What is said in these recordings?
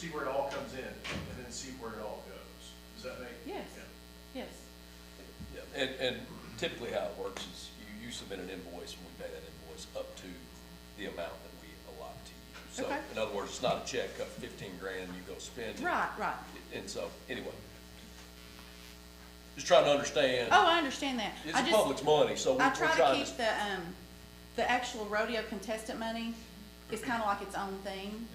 see where it all comes in, and then see where it all goes. Does that make? Yes, Yeah. yes. Yeah, and typically how it works is you submit an invoice and we pay that invoice up to the amount that we allot to you. So, Okay. in other words, it's not a check of 15 grand, you go spend it. Right, right. And so, anyway. Just trying to understand. Oh, I understand that. It's the public's money, so I we're try to trying keep the actual rodeo contestant money is kind of like its own thing.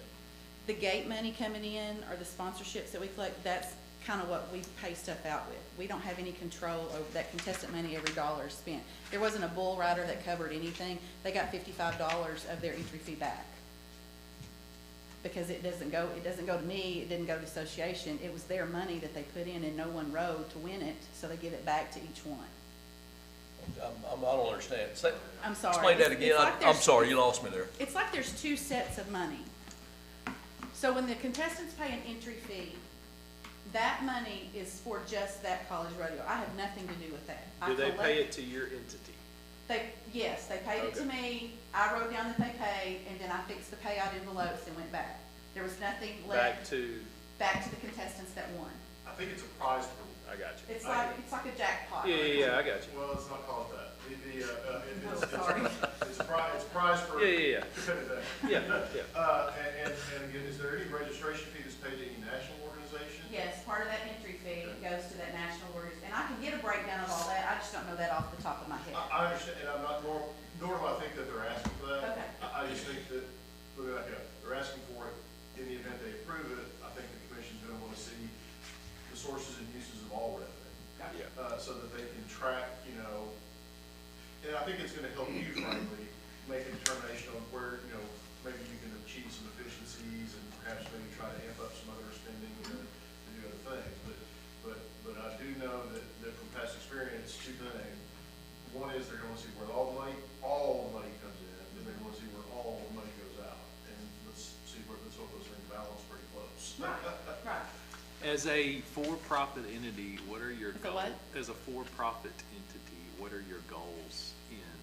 The gate money coming in or the sponsorships that we collect, that's kind of what we pay stuff out with. We don't have any control over that contestant money. Every dollar is spent. There wasn't a bull rider that covered anything. They got $55 of their entry fee back. Because it doesn't go to me, it didn't go to the association. It was their money that they put in and no one rode to win it, so they give it back to each one. I don't understand. I'm sorry. Explain that again. It's like I'm there's- sorry, you lost me there. It's like there's two sets of money. So when the contestants pay an entry fee, that money is for just that college rodeo. I have nothing to do with that. Do they pay it to your entity? Yes, they paid it to me. I wrote down that they paid, and then I fixed the payout envelopes and went back. There was nothing left. Back to the contestants that won. I think it's a prize pool. I got you. It's like a jackpot. Yeah, I got you. Well, let's not call it that. Sorry. It's a prize for. Yeah. Yeah. And again, is there any registration fee that's paid to any national organization? Yes, part of that entry fee goes to that national organization. And I can get a breakdown of all that. I just don't know that off the top of my head. I understand, and I'm not, nor do I think that they're asking for that. Okay. I just think that, look at that, they're asking for it in the event they approve it. I think the commission's gonna wanna see the sources and uses of all revenue. Gotcha. So that they can track, and I think it's gonna help you, frankly, make a determination on where, maybe you can achieve some efficiencies and perhaps maybe try to amp up some other spending to do other things. But I do know that from past experience, two things. One is they're gonna see where all the money comes in, and they're gonna see where all the money goes out. And let's hope those things balance pretty close. Right. As a for-profit entity, what are your As a goals? what? As a for-profit entity, what are your goals in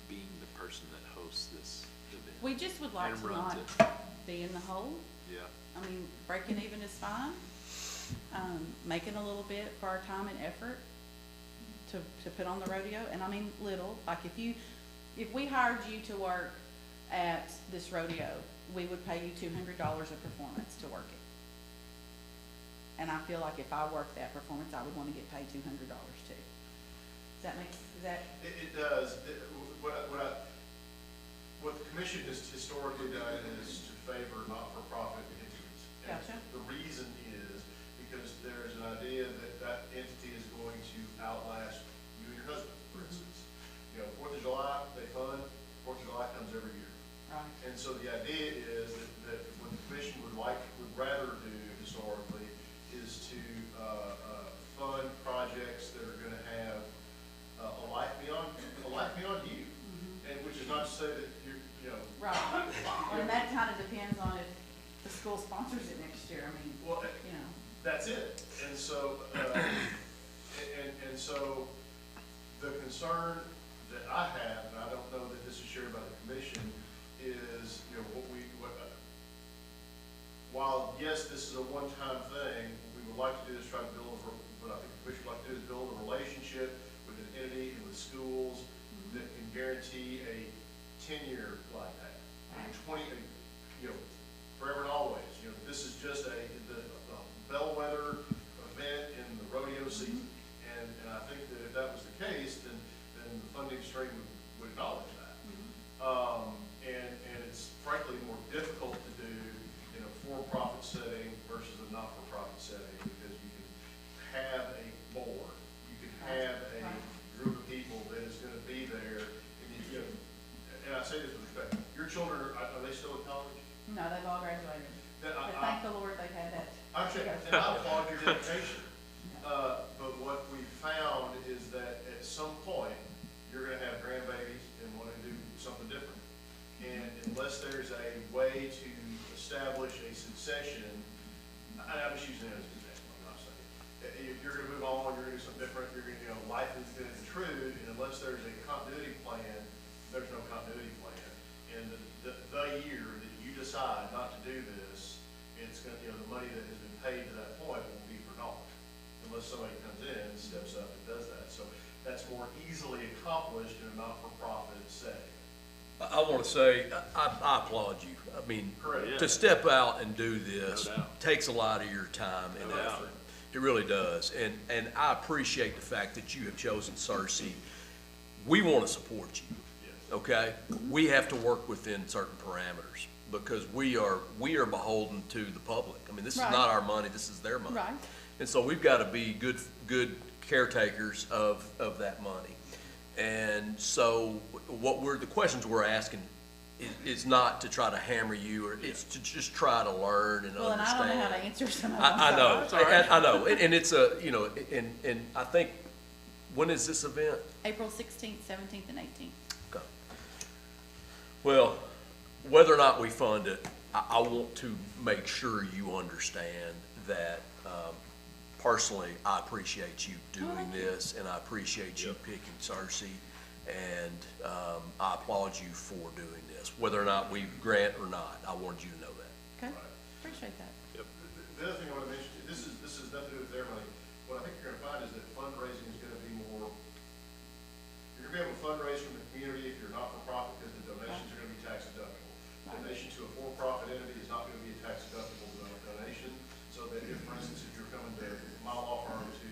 being the person that hosts this event? We just would like And to runs not be in the hole. Yeah. I mean, breaking even is fine. Making a little bit for our time and effort to put on the rodeo, and I mean little, like if we hired you to work at this rodeo, we would pay you $200 a performance to work it. And I feel like if I worked that performance, I would want to get paid $200 too. It does. What the commission has historically done is to favor not-for-profit entities. And Gotcha. the reason is because there is an idea that entity is going to outlast you and your husband, for instance. 4th of July, they fund, 4th of July comes every year. Right. And so the idea is that what the commission would rather do historically is to fund projects that are gonna have a life beyond you. Mm-hmm. And which is not to say that Right. And that kind of depends on if the school sponsors it next year. I mean, well, that's it. And so, so the concern that I have, and I don't know that this is shared by the commission, is, while yes, this is a one-time thing, what we would like to do is try to build, what I think the commission would like to do is build a relationship with an entity and with schools that can guarantee a 10-year like that, and 20, forever and always. This is just the bellwether event in the rodeo season, and I think that if that was the case, then the funding stream would acknowledge that. And it's frankly more difficult to do in a for-profit setting versus a not-for-profit setting, because you can have a board, you can have a group of people that is going to be there, and I say this with respect. Your children are they still in college? no, they've all graduated. But Thank the Lord they've had that. I'm saying, and I applaud your dedication. But what we found is that at some point, you're gonna have grandbabies and want to do something different. And unless there's a way to establish a succession, I'm just using that as an example, I'm not saying. If you're gonna move on, you're gonna do something different, you're gonna, life is gonna intrude, and unless there's a continuity plan, there's no continuity plan. And the year that you decide not to do this, it's to say, I applaud you. I mean, Correct. to step out and do this No doubt. takes a lot of your time and No doubt. effort. It really does. And I appreciate the fact that you have chosen Cersei. We want to support you, Yes. okay? We have to work within certain parameters because we are beholden to the public. I mean, this is Right. not our money, this is their money. Right. And so we've got to be good caretakers of that money. And so the questions we're asking is not to try to hammer you, or it's to just try to learn and Well, and I understand. don't know how to answer some of them. I so- know, That's all right. I know, and it's a, you know, and I think, when is this event? April 16th, 17th, and 18th. Okay. Well, whether or not we fund it, I want to make sure you understand that, personally, I appreciate you doing thank you. this, and I appreciate you picking Cersei, and, I applaud you for doing this, whether or not we grant or not, I wanted you to know that. Okay, Right. appreciate that. The other thing I want to mention, this is nothing to do with their money. What I think you're going to find is that fundraising is going to be more, you're going to be able to fundraise from the community if you're not-for-profit because the donations are going to be tax deductible. Right. Donation to a for-profit entity is not going to be a tax deductible donation. So that if, for instance, if you're coming to my law firm to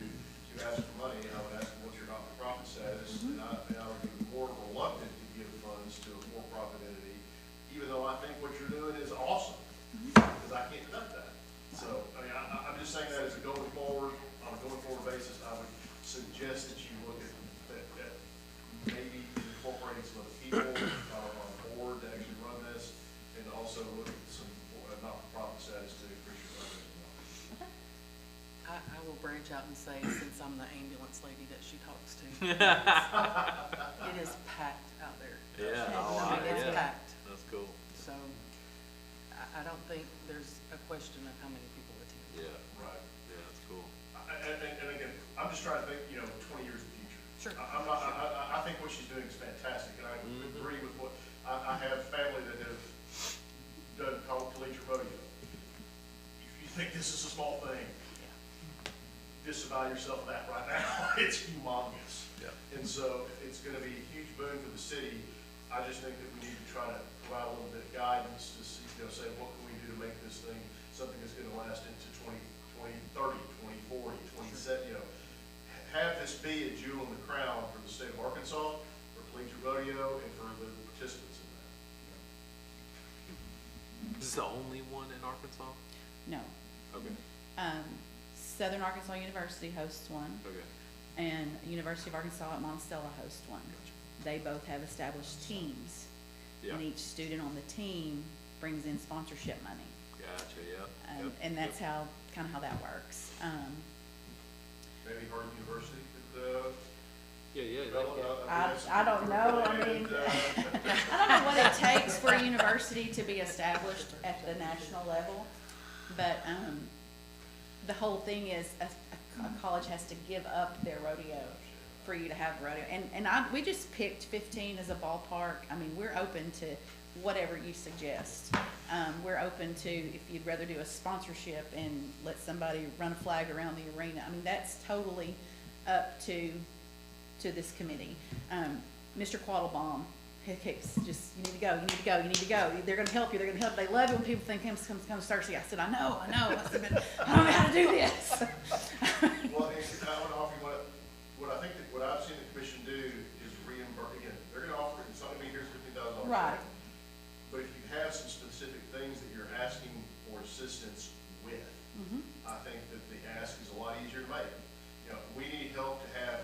ask for money, I would ask them what's your not-for-profit status, and I would be more reluctant to give funds to a for-profit entity, even though I think what you're doing is awesome, because I can't deduct that. So, I mean, I'm just saying that as a going forward, on a going forward basis, I would suggest that you look at maybe incorporating some of the people on board to actually run this, and also look at some not-for-profit status to increase your fundraising. I will branch out and say, since I'm the ambulance lady that she talks to, it is packed out there. Yeah, I mean, it's yeah, packed. that's cool. So I don't think there's a question of how many people attend. Yeah, Right. yeah, that's cool. And again, I'm just trying to think, 20 years in the future. Sure. I'm not, I think what she's doing is fantastic, and I agree with what, I have family that have done collegiate rodeo. If you think this is a small thing, disavow yourself of that right now. It's humongous. Yeah. And so it's gonna be a huge boon for the city. I just think that we need to try to provide a little bit of guidance to see, say, what can we do to make this thing something that's gonna last into 2030, 2040, 2070, have this be a jewel in the crown for the state of Arkansas, for collegiate rodeo, and for the participants in that. Is this the only one in Arkansas? No. Okay, Southern Arkansas University hosts one, okay. and University of Arkansas at Monticello hosts one. They both have established teams, Yeah, and each student on the team brings in sponsorship money. gotcha, yeah. Yep, And that's yep. kind of how that works. Maybe Harding University could, Yeah, I don't know, I mean, I don't know what it takes for a university to be established at the national level, but, the whole thing is a college has to give up their rodeo for you to have rodeo. And we just picked 15 as a ballpark. I mean, we're open to whatever you suggest. We're open to, if you'd rather do a sponsorship and let somebody run a flag around the arena. I mean, that's totally up to this committee. Mr. Quattlebaum, he keeps just, you need to go, you need to go, you need to go. They're gonna help you, they're gonna help. They love it when people think, come Cersei. I said, I know. I said, but I don't know how to do this. Well, and I want to offer you what I think that what I've seen the commission do is reimburse, again, they're gonna offer, it's not gonna be here's $15,000. Right. But if you have some specific things that you're asking for assistance with, I think that the ask is a lot easier to make. We need help to have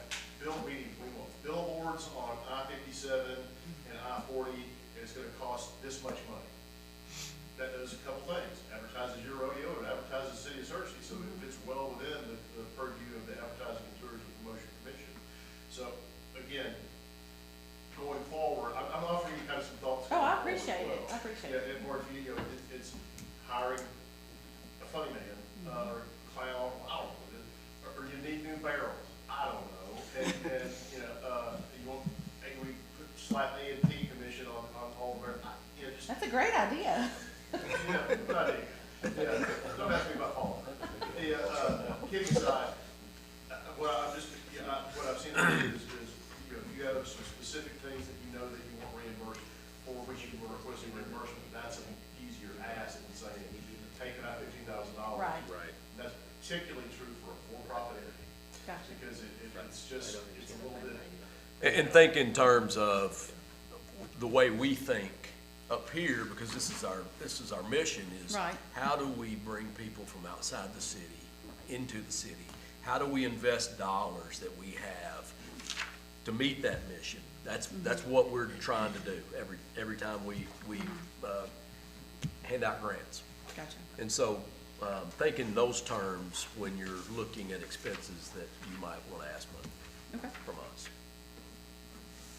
we want billboards on I-57 and I-40, and it's gonna cost this much money. That does a couple things, advertises your rodeo, and advertises the city of Cersei, so it fits well within Gotcha. Because it's just, it's a little bit, And think in terms of the way we think up here, because this is our mission is, Right. how do we bring people from outside the city into the city? How do we invest dollars that we have to meet that mission? That's what we're trying to do every time we hand out grants. Gotcha. And so, think in those terms when you're looking at expenses that you might want to ask money Okay. from us.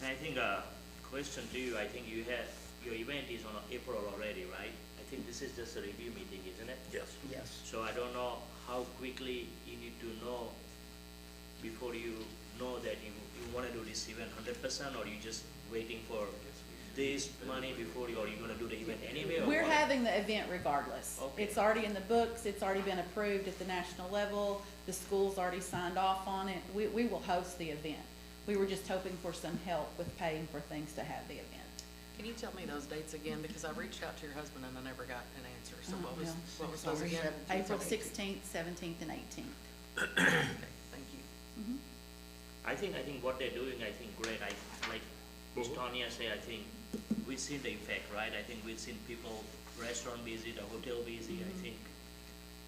And I think, question to you, I think you had, your event is on April already, right? I think this is just a review meeting, isn't it? Yes. Yes. So I don't know how quickly you need to know before you know that you wanna do this event 100%, or you just waiting for this money before you, or you're gonna do the event anyway? Or We're what? having the event regardless. Okay. It's already in the books, it's already been approved at the national level, the school's already signed off on it. We will host the event. We were just hoping for some help with paying for things to have the event. Can you tell me those dates again? Because I reached out to your husband and I never got an answer. So what was, Yeah. what was those again? April 16th, 17th, and 18th. Okay, thank you. I think what they're doing, I think great. Like Ms. Tanya said, I think we've seen the effect, right? I think we've seen people, restaurant busy, the hotel busy.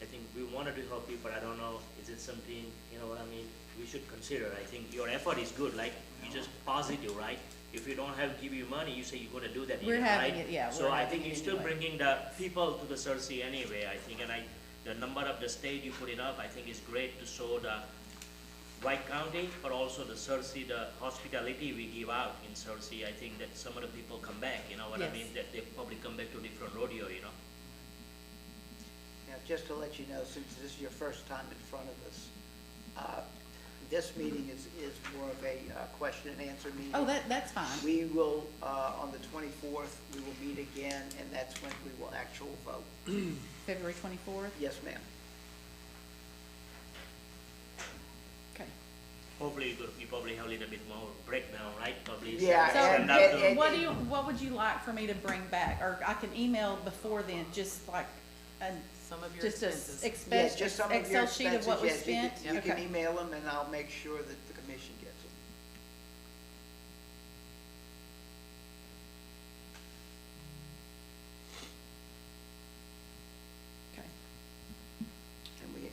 I think we wanted to help you, but I don't know, is it something, you know what I mean? We should consider. I think your effort is good, like, you just positive, right? If you don't have, give you money, you say you're gonna do that We're anyway, having right? it, yeah, So we're I having think it you're still anyway. bringing the people to the Cersei anyway, I think, and the number of the state you put it up, I think is great to show the White County, but also the Cersei, the hospitality we give out in Cersei. I think that some of the people come back, you know what I Yes. mean? That they probably come back to different rodeo, you know? Now, just to let you know, since this is your first time in front of us, this meeting is more of a question and answer meeting. Oh, that's fine. We will, on the 24th, we will meet again, and that's when we will actual vote. February 24th? Yes, ma'am. Okay. Hopefully you probably have a little bit more breakdown, right? Probably. Yeah, send So, out to- what would you like for me to bring back? Or I can email before then, just like, Some of your just a expenses. Yes, just some of your Excel sheet of what was expenses, yes, spent? you can Okay. email them, and I'll make sure that the commission gets them. Okay.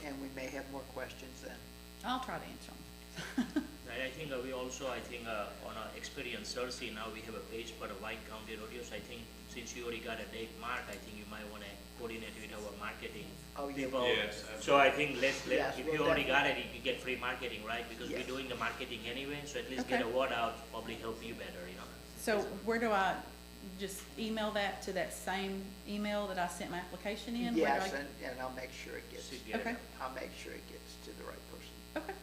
And we may have more questions then. I'll try to answer them. Right, I think we also, on our Experience Cersei, now we have a page for the White County rodeos. I think since you already got a date marked, I think you might wanna coordinate with our marketing Oh, yeah. people. Yes, So I think Yes, if we'll you already got it, you get free marketing, right? Because we're Yes. doing the marketing anyway, so at least get a Okay. word out, probably help you better, you know? So where do I just email that to that same email that I sent my application in? Where do Yes, I- and I'll make sure it gets, So get it Okay. out. I'll make sure it gets to the right person. Okay.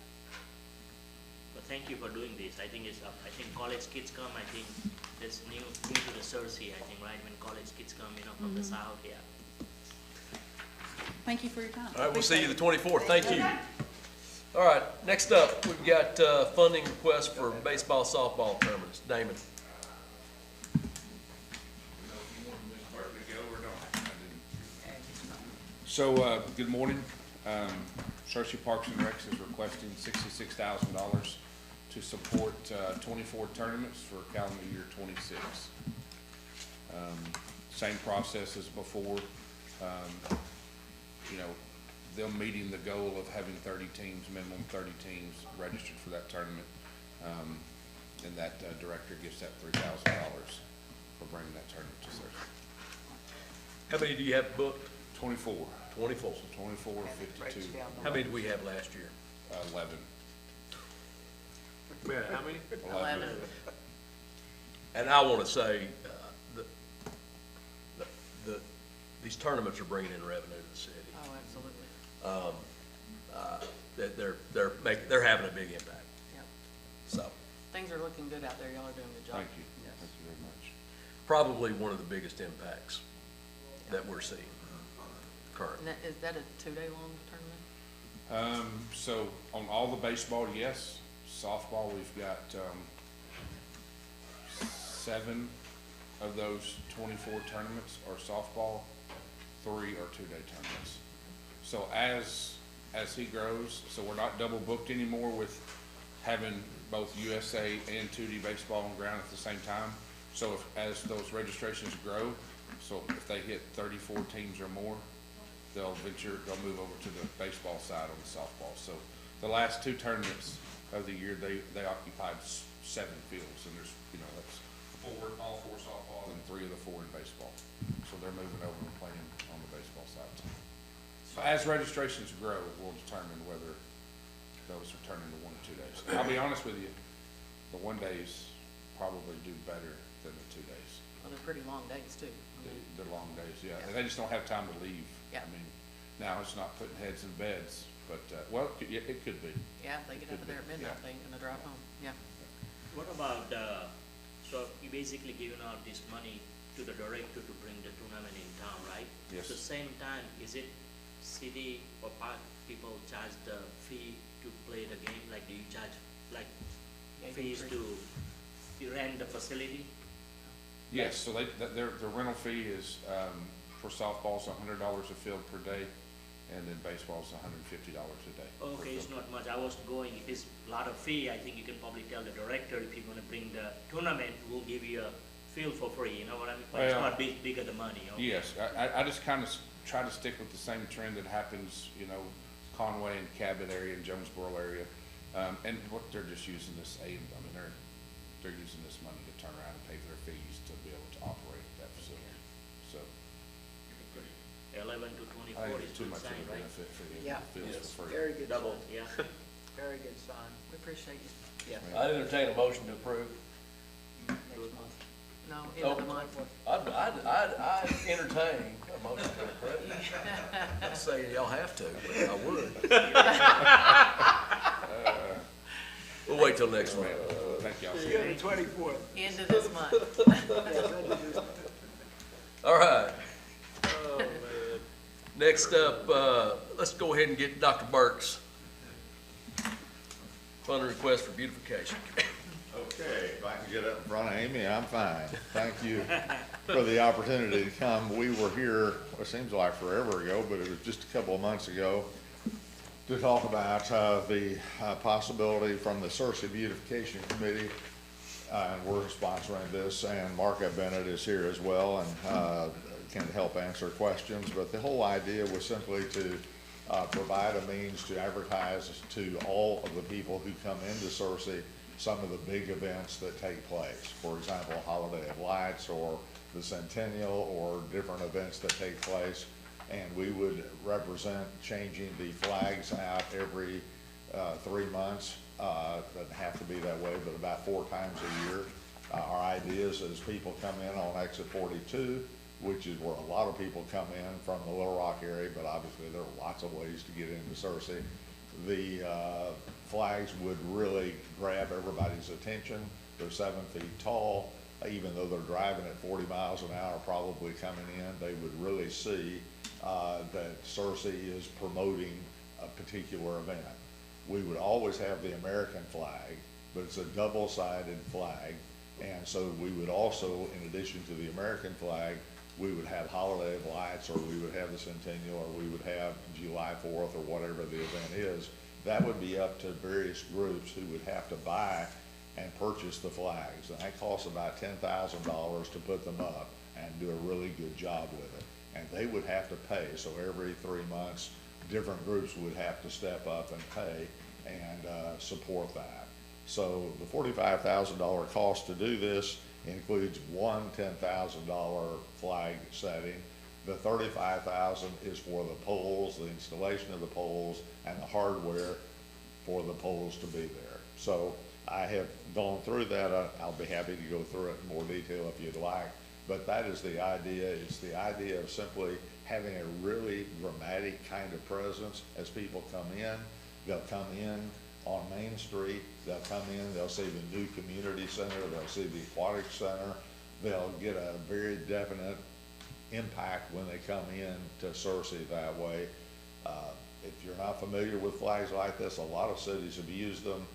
But thank you for doing this. I think I think college kids come, I think that's new to the Cersei, I think, right? When college kids come, you know, from the south, yeah. Thank you for your time. All right, we'll see you the Appreciate 24th. Thank you. All right, next up, we've got funding request for baseball, softball tournaments. Damon. So, good morning. Cersei Parks and Recs is requesting $66,000 to support 24 tournaments for calendar year '26. Same process as before. You know, them meeting the goal of having 30 teams, minimum 30 teams registered for that tournament. And that director gets that $3,000 for bringing that tournament to Cersei. How many do you have booked? 24. 24. So 24, And it breaks 52, down the How many did we have last year? 11. Man, how many? 11. And I want to say, these tournaments are bringing in revenue to the city. Oh, absolutely. They're having a big impact, Yeah. so. Things are looking good out there. Y'all are doing a good job. Thank you. Yes. Thank you very much. Probably one of the biggest impacts that we're seeing currently. And is that a 2-day long tournament? So on all the baseball, yes. Softball, we've got 7 of those 24 tournaments are softball, 3 are 2-day tournaments. So as as he grows, so we're not double booked anymore with having both USA and 2D baseball on ground at the same time. So as those registrations grow, so if they hit 34 teams or more, they'll move over to the baseball side on the softball. So the last two tournaments of the year, they occupied 7 fields, and there's, that's all 4 softball and 3 of the 4 in baseball. So they're moving over and playing on the baseball side too. So as registrations grow, we'll determine whether those are turned into 1 or 2 days. I'll be honest with you, the 1 days probably do better than the 2 days. Well, they're pretty long days too. I mean, They're long days, yeah. And they just don't have time to leave. Yeah. I mean, now it's not putting heads in beds, but, well, it could be. Yeah, if they get out of there at midnight, Yeah. they ain't gonna drive home, yeah. What about, so you basically giving out this money to the director to bring the tournament in town, right? Yes. At the same time, is it city or park people charge the fee to play the game? Like, do you charge, like, Yeah, fees you to you rent the facility? Yes, so their rental fee is, for softball's $100 a field per day, and then baseball's $150 a day. per Okay, it's field. not much. I was going, if it's a lot of fee, I think you can probably tell the director, if you're gonna bring the tournament, we'll give you a field for free, you know what I mean? But it's Well, not bigger the money, okay? Yes, I just kind of try to stick with the same trend that happens, Conway and Cabot area and Jonesboro area. And what they're just using this they're using this money to turn around and pay their fees to be able to operate that facility. So 11 to I 24 think is it's too good much of sign, a right? benefit for the Yeah. fields for free. Very good Double, sign, yeah. very good sign, We appreciate you yeah. I'd entertain a motion to approve. next month. No, end of the month. I'd entertain a motion to approve. Not saying y'all have to, but I would. We'll wait till next month. Thank y'all. See you on the 24th. End of this month. All right. Next up, let's go ahead and get Dr. Burke's funding request for beautification. Okay, if I can get up in front of Amy, I'm fine. Thank you for the opportunity to come. We were here, it seems like forever ago, but it was just a couple of months ago, to talk about the possibility from the Searcy Beautification Committee, and we're sponsoring this, and Marka Bennett is here as well, and can help answer questions. But the whole idea was simply to provide a means to advertise to all of the people who come into Searcy some of the big events that take place. For example, Holiday of Lights or the Centennial or different events that take place. And we would represent changing the flags out every 3 months. Doesn't have to be that way, but about 4 times a year. Our idea is as people come in on exit 42, which is where a lot of people come in from the Little Rock area, but obviously there are lots of ways to get into Searcy. The flags would really grab everybody's attention. They're 7 feet tall. Even though they're driving at 40 miles an hour probably coming in, they would really see that Searcy is promoting a particular event. We would always have the American flag, but it's a double-sided flag. And so we would also, in addition to the American flag, we would have Holiday of Lights, or we would have the Centennial, or we would have July 4th, or whatever the event is. That would be up to various groups who would have to buy and purchase the flags. And that costs about $10,000 to put them up and do a really good job with it. And they would have to pay, so every 3 months, different groups would have to step up and pay and support that. So the $45,000 cost to do this includes one $10,000 flag setting. The $35,000 is for the poles, the installation of the poles, and the hardware for the poles to be there. So I have gone through that. I'll be happy to go through it in more detail if you'd like. But that is the idea. It's the idea of simply having a really dramatic kind of presence as people come in. They'll come in on Main Street. They'll come in, they'll see the new community center, they'll see the aquatic center. They'll get a very definite impact when they come in to Searcy that way. If you're not familiar with flags like this, a lot of cities have used them.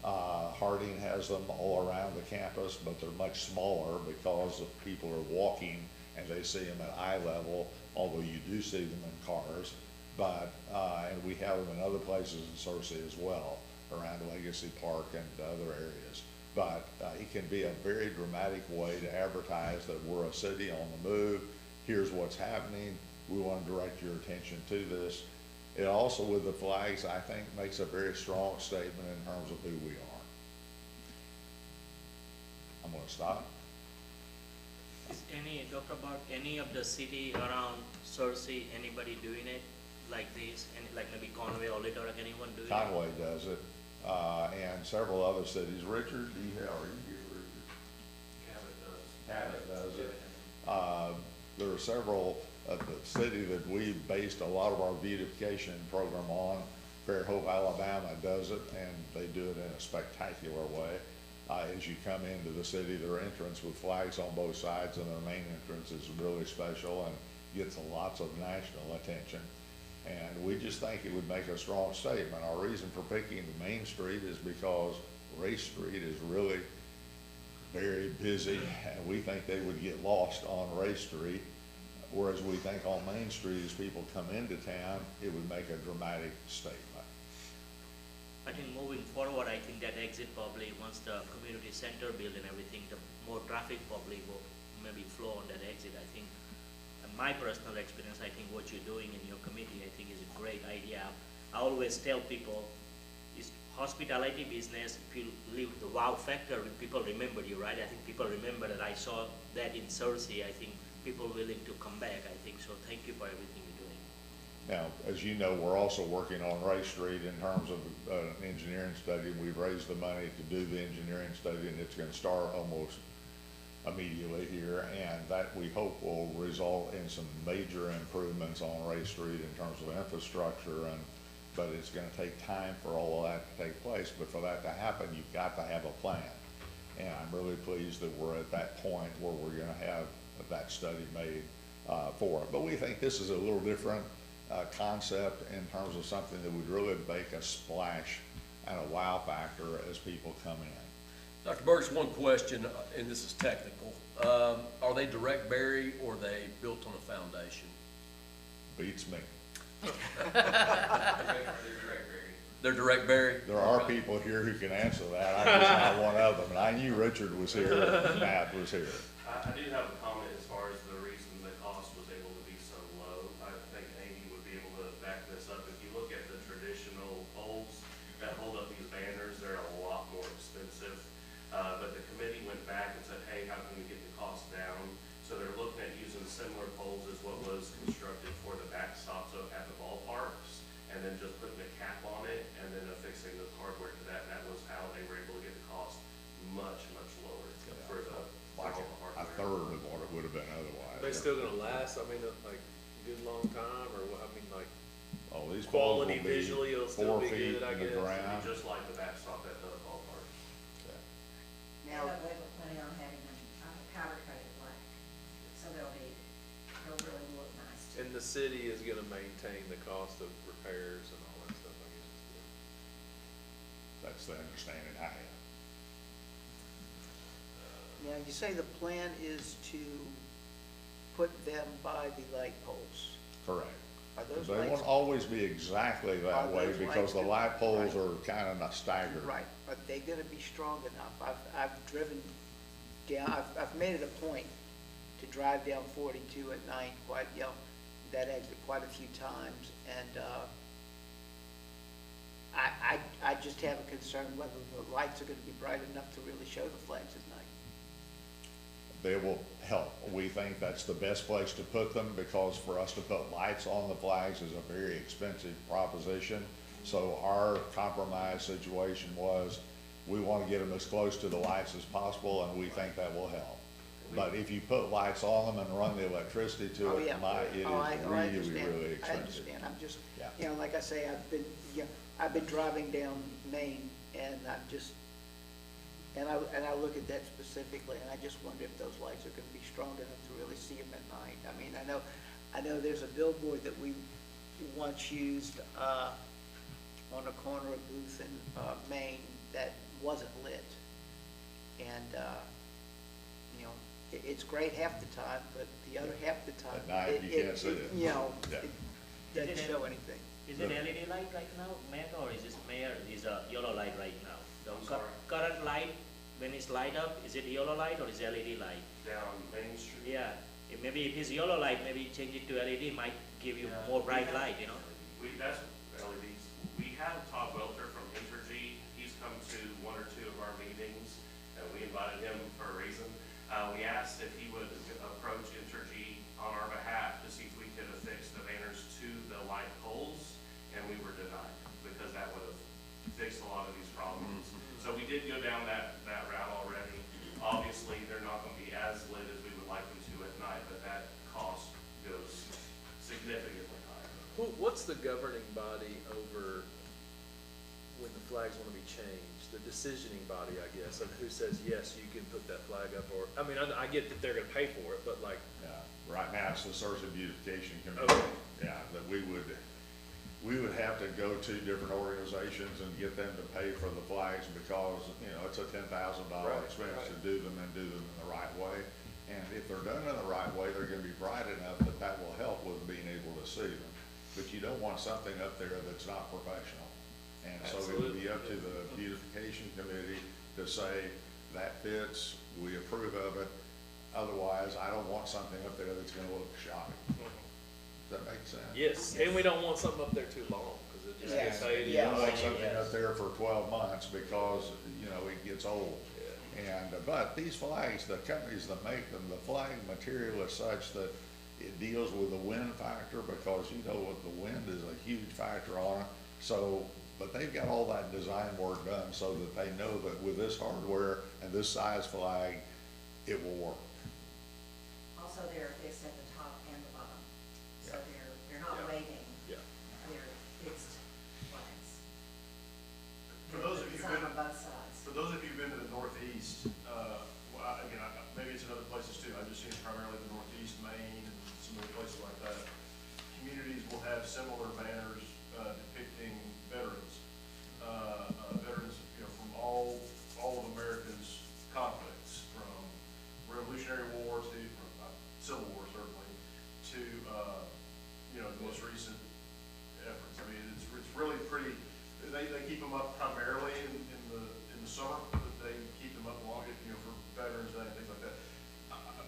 Harding has them all around the campus, but they're much smaller because of people are walking and they see them at eye level, although you do see them in cars. And we have them in other places in Searcy as well, around Legacy Park and other areas. But it can be a very dramatic way to advertise that we're a city on the move. Here's what's happening. We want to direct your attention to this. It also, with the flags, I think, makes a very strong statement in terms of who we are. I'm going to stop. Is any, Dr. Bark, any of the city around Searcy, anybody doing it like this? And like maybe Conway or Little Rock, anyone doing it? Conway does it, and several other cities. Richard, do you have, are you here, Richard? Cabot does it. There are several of the city that we based a lot of our beautification program on. Fairhope, Alabama does it, and they do it in a spectacular way. As you come into the city, their entrance with flags on both sides, and their main entrance is really special and gets lots of national attention. And we just think it would make a strong statement. Our reason for picking the Main Street is because Race Street is really very busy, and we think they would get lost on Race Street. Whereas we think on Main Street, as people come into town, it would make a dramatic statement. I think moving forward, I think that exit probably, once the community center built and everything, the more traffic probably will maybe flow on that exit. I think, in my personal experience, I think what you're doing in your committee, I think is a great idea. I always tell people, it's hospitality business, if you leave the wow factor, people remember you, right? I think people remember that I saw that in Searcy. I think people willing to come back, I think. So thank you for everything you're doing. Now, as you know, we're also working on Race Street in terms of an engineering study. We've raised the money to do the engineering study, and it's going to start almost immediately here, and that we hope will result in some major improvements on Race Street in terms of infrastructure, but it's going to take time for all of that to take place. But for that to happen, you've got to have a plan, and I'm really pleased that we're at that point where we're going to have that study made for it. But we think this is a little different concept in terms of something that would really make a splash and a wow factor as people come in. Dr. Burks, one question, and this is technical. Are they direct bury or are they built on a foundation? Beats me. They're direct bury? There are people here who can answer that. I'm just not one of them. And I knew Richard was here and Matt was here. I do have a comment as far as the reason the cost was able to be so low. I think Amy would be able to back this up. If you look at the traditional poles that hold up these banners, they're a lot more expensive. But the committee went back and said, hey, how can we get the cost down? So they're looking at using similar poles as what was constructed for the backstops at the ballparks, and then just putting a cap on it, and then affixing the hardware to that. That was how they were able to get the cost much, much lower for the Like hardware. a third of what it would have been otherwise. They still gonna last, I mean, like, a good long time, or what, I mean, like, Oh, these poles will quality be visually, it'll still 4 be feet good, I in the guess. ground. Just like the backstop at the ballpark. Now, They were planning on having them powder coated black, so they'll really look nice too. And the city is gonna maintain the cost of repairs and all that stuff, I guess. That's the understanding I have. now you say the plan is to put them by the light poles. Correct. Are those They lights? won't always be exactly Are that way those because lights the gonna- light poles right. are kind of staggered. Right, are they gonna be strong enough? I've driven down, I've made it a point to drive down 42 at night, quite, that exit quite a few times, and, I just have a concern whether the lights are gonna be bright enough to really show the flags at night. They will help. We think that's the best place to put them because for us to put lights on the flags is a very expensive proposition. So our compromise situation was we want to get them as close to the lights as possible, and we think that will help. But if you put lights on them and run the electricity to Oh, it, yeah. it is I really, understand. really I expensive. understand, I'm just, Yeah. like I say, I've been driving down Main, and I'm just, and I look at that specifically, and I just wonder if those lights are gonna be strong enough to really see them at night. I mean, I know there's a billboard that we once used, on the corner of Booth and, Main that wasn't lit. And, it's great half the time, but the other half the time. At night, you can't see it. You know, Yeah. doesn't show anything. Is it LED light right now, Matt, or is this mayor, is a yellow light right now? The I'm sorry? current light, when it's light up, is it yellow light or is it LED light? Down Main Street. Yeah, maybe if it's yellow light, maybe change it to LED, might give you Yeah. more bright light, you know? That's LEDs. We have Todd Welter from Entergy. He's come to one or two of our meetings, and we invited him for a reason. We asked if he would approach Entergy on our behalf to see if we could affix the banners to the light poles, and we were denied, because that would have fixed a lot of these problems. So we did go down that route already. Obviously, they're not gonna be as lit as we would like them to at night, but that cost goes significantly higher. What's the governing body over when the flags want to be changed? The decisioning body, I guess, of who says, yes, you can put that flag up, or, I mean, I get that they're gonna pay for it, but like, Yeah, right now it's the Search and Beautification Okay. Committee. Yeah, that we would have to go to different organizations and get them to pay for the flags because, you know, it's a $10,000 Right, expense right. to do them and do them in the right way. And if they're done in the right way, they're gonna be bright enough that that will help with being able to see them. But you don't want something up there that's not professional. And so it would be up to the beautification committee to say, that fits, we approve of it. Otherwise, I don't want something up there that's gonna look shoddy. Does that make sense? yes, and we don't want something up there too long, cause it just Yeah. gets faded. You don't want something up there for 12 months because, you know, it gets old. Yeah. And, but these flags, the companies that make them, the flag material is such that it deals with the wind factor because you know what, the wind is a huge factor on it. So, but they've got all that design work done so that they know that with this hardware and this size flag, it will work. Also, they're fixed at the top and the bottom, so they're not Yeah. waving, Yeah. they're fixed flags. For those of you who've Design been, on both sides. for those of you who've been to the Northeast, maybe it's in other places too, I've just seen it primarily in the Northeast, Maine, and some other places like that. Communities will have similar banners depicting veterans, veterans, you know, from all of America's conflicts, from Revolutionary War to, Civil War certainly, to, you know, the most recent efforts. I mean, it's really pretty, they keep them up primarily in the summer, but they keep them up long, you know, for Veterans Day and things like that.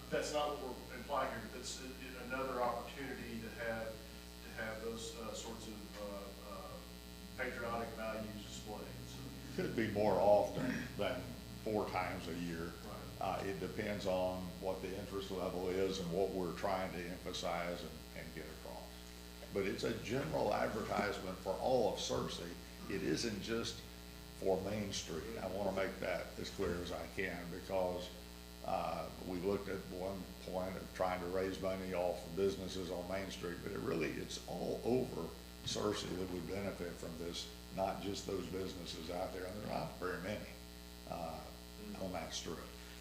That's not what we're implying here, but that's another opportunity to have those sorts of patriotic values displayed. So, Could be more often than 4 times a year. right. It depends on what the interest level is and what we're trying to emphasize and get across. But it's a general advertisement for all of Searcy. It isn't just for Main Street. I want to make that as clear as I can because we looked at one point of trying to raise money off of businesses on Main Street, but it's all over Searcy that would benefit from this, not just those businesses out there, and there are not very many on that strip.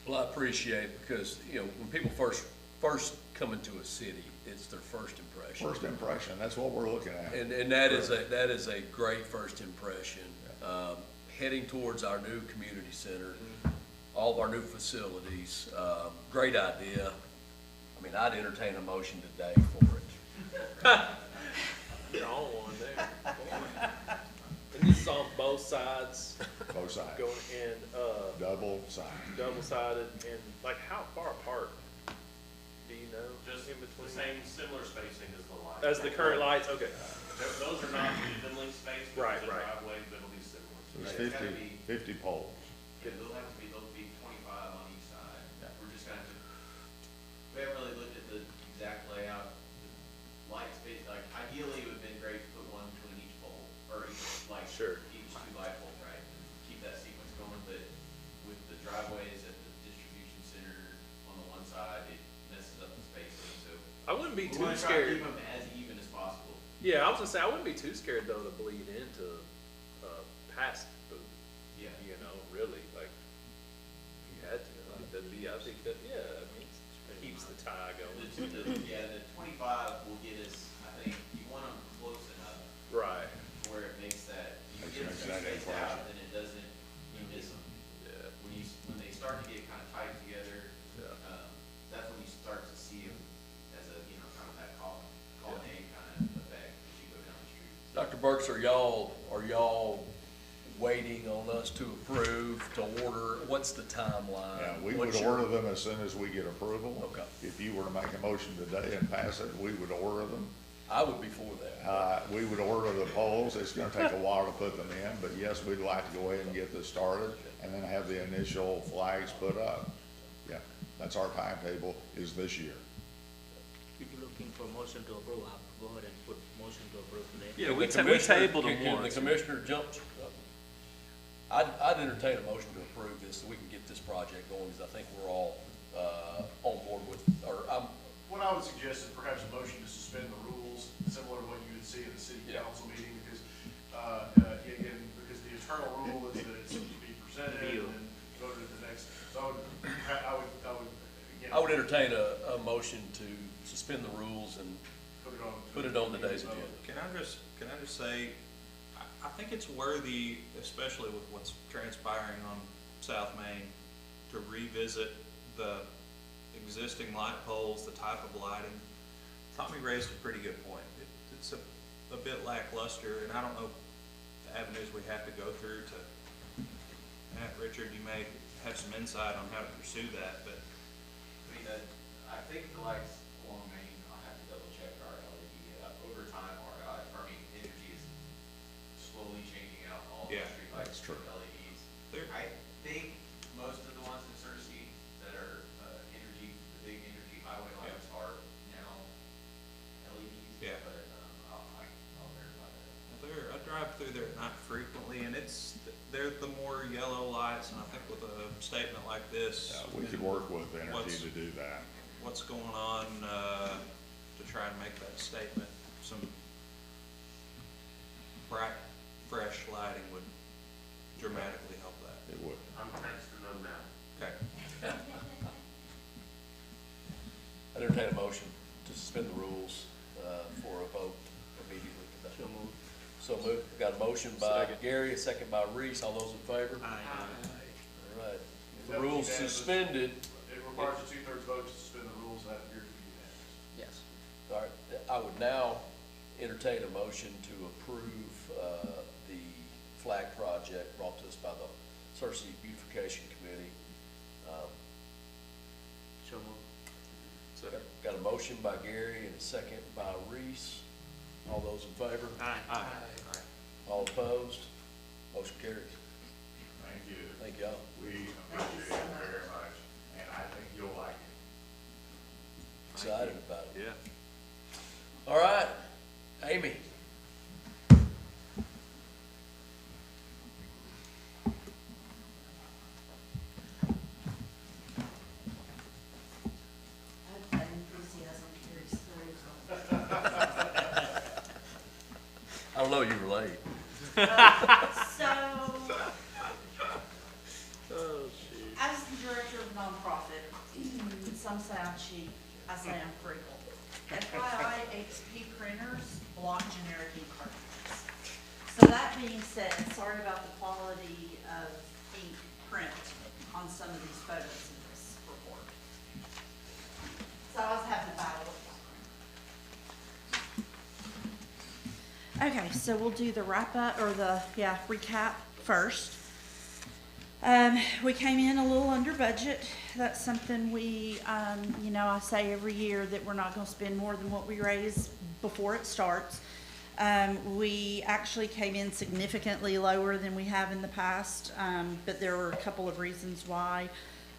Well, I appreciate it because, you know, when people first come into a city, it's their first impression. First impression, that's what we're looking at. And that is a great first impression. Heading towards our new community center, all of our new facilities, great idea. I mean, I'd entertain a motion today for it. You're on one there. And this is on both sides Both sides, going in, double side. double-sided, and like how far apart? Do you know? Just in the between? same, similar spacing as the light. As the current lights, okay. Those are not evenly spaced, but Right, the right. driveway, that'll be similar. There's It's gotta 50 poles. Yeah, there'll be 25 on each side. Yeah. We're just gonna have to, we haven't really looked at the exact layout. The light space, like ideally it would've been great to put one between each pole, or each light. Sure. Each 2 light poles, right? Keep that sequence going, but with the driveways at the distribution center on the one side, it messes up the spacing, so. I wouldn't be We too wanna try to scared. keep them as even as possible. Yeah, I was gonna say, I wouldn't be too scared though to bleed into, past booth, Yeah. you know, really, like, if you had to, I think that'd be, I think that, yeah, I mean, it keeps the tie going. The 25 will get us, I think, you want them close enough Right, where it makes that, you get them Makes that spaced impression. out, then it doesn't, you miss them. yeah, When they start to get kind of tight together, yeah. that's when you start to see them as a, you know, kind of that colonnade kind of effect. But you are y'all waiting on us to approve, to order? What's the timeline? Yeah, we would What's your- order them as soon as we get approval. Okay. If you were to make a motion today and pass it, we would order them. I would be for that. We would order the poles. It's gonna take a while to put them in, but yes, we'd like to go ahead and get this started and then have the initial flags put up. Yeah, that's our timetable, is this year. If you're looking for motion to approve, I'll go ahead and put motion to approve today. Yeah, Can we the tabled them commissioner- once. Can the commissioner jump? I'd entertain a motion to approve this so we can get this project going, because I think we're all, on board with, What I would suggest is perhaps a motion to suspend the rules, similar to what you would see in the city Yeah. council meeting, because, again, because the eternal rule is that it's to be presented and then voted at the next, so I would, again. I would entertain a motion to suspend the rules and put it on today's agenda. Can I just say, I think it's worthy, especially with what's transpiring on South Main, to revisit the existing light poles, the type of lighting. Tommy raised a pretty good point. It's a bit lackluster, and I don't know the avenues we have to go through to, Richard, you may have some insight on how to pursue that, but I mean, I think the lights along Main, I'll have to double check our LED, over time, energy is slowly changing out all the Yeah, street lights that's true. with LEDs. There- I think most of the ones in Cersei that are, the big energy highway lights are now LEDs. Yeah. But, I'll verify that. I drive through there at night frequently, and they're the more yellow lights, and I think with a statement like this. Yeah, we could work with energy to do that. What's going on, to try and make that statement, some bright, fresh lighting would dramatically help that. It would. I'm texting them now. Okay. I'd entertain a motion to suspend the ruls, for a vote immediately today. So moved. So moved. Got a motion by Gary, a second by Reese. All those in favor? Aye. All right. The That was rules unanimous. suspended. It requires a two-thirds vote to suspend the rules, and that appears to be unanimous. Yes. All right, I would now entertain a motion to approve, the flag project brought to us by the Cersei Beautification Committee. So moved. Got a motion by Gary and a second by Reese. All those in favor? Aye. All opposed? Motion carries. Thank you. Thank y'all. We appreciate it very much, and I think you'll like it. Excited about it. Yeah. All right, Amy. That enthusiasm carries through. I don't know, you were late. So, as the director of nonprofit, some say I'm cheap, I say I'm frugal. FYI, HP printers block generic ink cartridges. So that being said, sorry about the quality of ink print on some of these photos in this report. So I was having a battle with it. Okay, so we'll do the wrap up, or recap first. We came in a little under budget. That's something we, I say every year that we're not gonna spend more than what we raise before it starts. We actually came in significantly lower than we have in the past, but there were a couple of reasons why.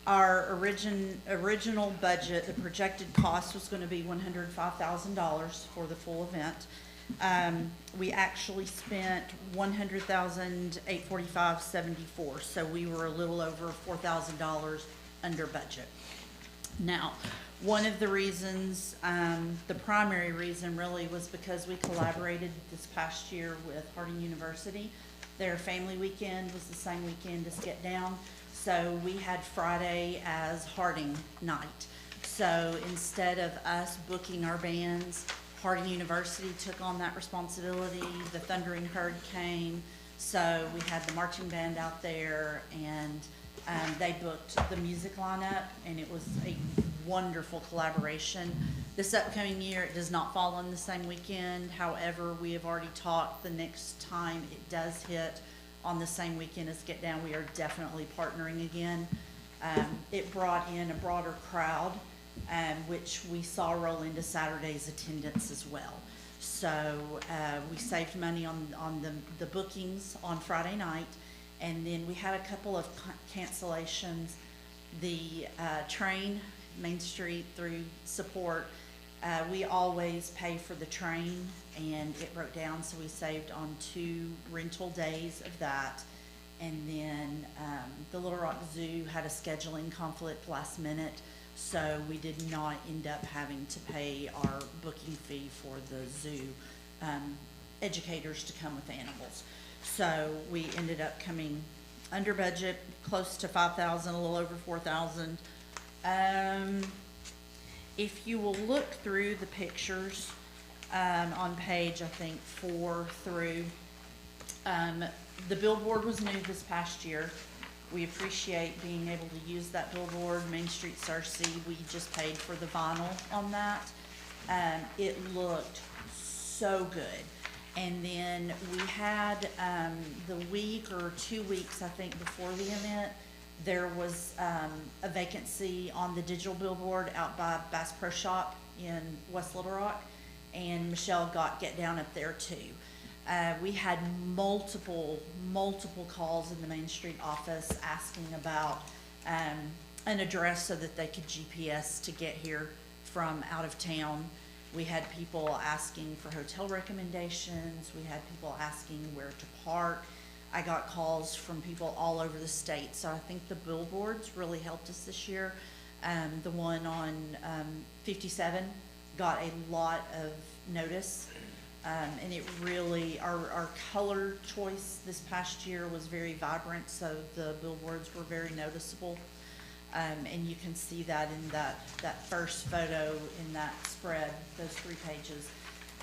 Our original budget, the projected cost was gonna be $105,000 for the full event. We actually spent $100,845.74, so we were a little over $4,000 under budget. Now, one of the reasons, the primary reason really, was because we collaborated this past year with Harding University. Their family weekend was the same weekend as Get Down, so we had Friday as Harding night. So instead of us booking our bands, Harding University took on that responsibility. The Thundering Herd came, so we had the marching band out there, and they booked the music lineup, and it was a wonderful collaboration. This upcoming year, it does not fall on the same weekend. However, we have already talked, the next time it does hit on the same weekend as Get Down, we are definitely partnering again. It brought in a broader crowd, which we saw roll into Saturday's attendance as well. So we saved money on the bookings on Friday night, and then we had a couple of cancellations. The train, Main Street through support, we always pay for the train, and it broke down, so we saved on 2 rental days of that. And then the Little Rock Zoo had a scheduling conflict last minute, so we did not end up having to pay our booking fee for the zoo educators to come with animals. So we ended up coming under budget, close to 5,000, a little over 4,000. If you will look through the pictures on page, I think 4 through, the billboard was new this past year. We appreciate being able to use that billboard. Main Street Cersei, we just paid for the vinyl on that. It looked so good. And then we had the week or 2 weeks, I think, before the event, there was a vacancy on the digital billboard out by Bass Pro Shop in West Little Rock, and Michelle got Get Down up there too. We had multiple calls in the Main Street office asking about an address so that they could GPS to get here from out of town. We had people asking for hotel recommendations. We had people asking where to park. I got calls from people all over the state. So I think the billboards really helped us this year. The one on 57 got a lot of notice. And it really, our color choice this past year was very vibrant, so the billboards were very noticeable. And you can see that in that first photo in that spread, those 3 pages.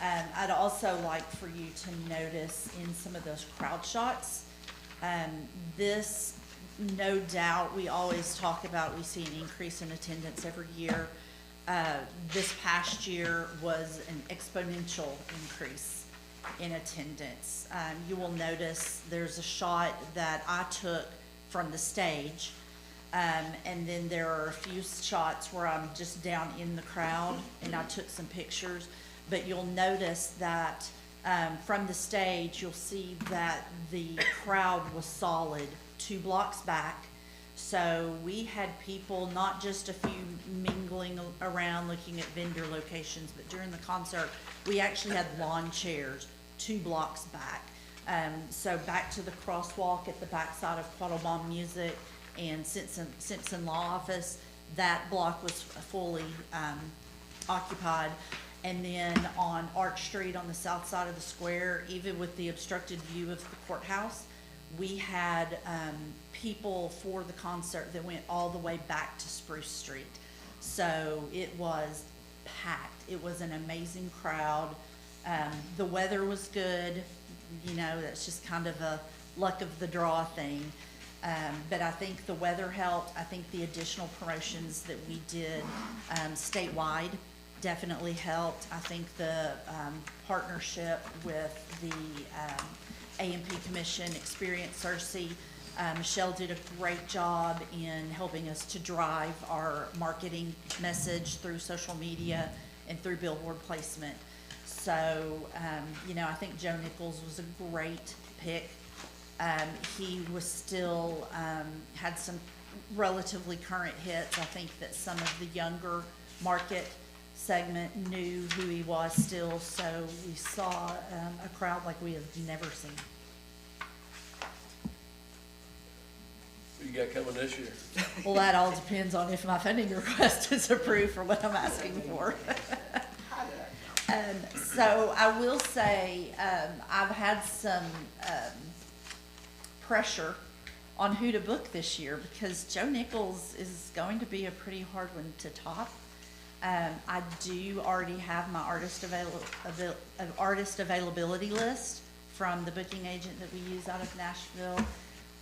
I'd also like for you to notice in some of those crowd shots, this, no doubt, we always talk about, we see an increase in attendance every year. This past year was an exponential increase in attendance. You will notice there's a shot that I took from the stage, and then there are a few shots where I'm just down in the crowd and I took some pictures. But you'll notice that from the stage, you'll see that the crowd was solid 2 blocks back. So we had people, not just a few mingling around looking at vendor locations, but during the concert, we actually had lawn chairs 2 blocks back. So back to the crosswalk at the backside of Quattlebaum Music and Simpson Law Office, that block was fully occupied. And then on Arch Street on the south side of the square, even with the obstructed view of the courthouse, we had people for the concert that went all the way back to Spruce Street. So it was packed. It was an amazing crowd. The weather was good. You know, that's just kind of a luck of the draw thing. But I think the weather helped. I think the additional promotions that we did statewide definitely helped. I think the partnership with the A&P Commission, Experience Cersei, Michelle did a great job in helping us to drive our marketing message through social media and through billboard placement. So, you know, I think Joe Nichols was a great pick. He was still, had some relatively current hits. I think that some of the younger market segment knew who he was still, so we saw a crowd like we have never seen. What you got coming this year? Well, that all depends on if my funding request is approved for what I'm asking for. So I will say, I've had some pressure on who to book this year because Joe Nichols is going to be a pretty hard one to top. I do already have my artist availability list from the booking agent that we use out of Nashville.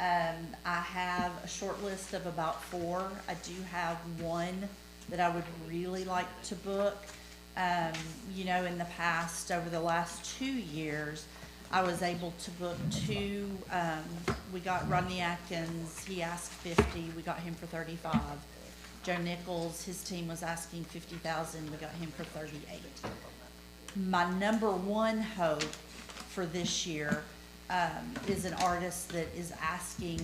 I have a short list of about 4. I do have one that I would really like to book. You know, in the past, over the last 2 years, I was able to book two. We got Rodney Atkins, he asked 50, we got him for 35. Joe Nichols, his team was asking 50,000, we got him for 38. My number one hope for this year is an artist that is asking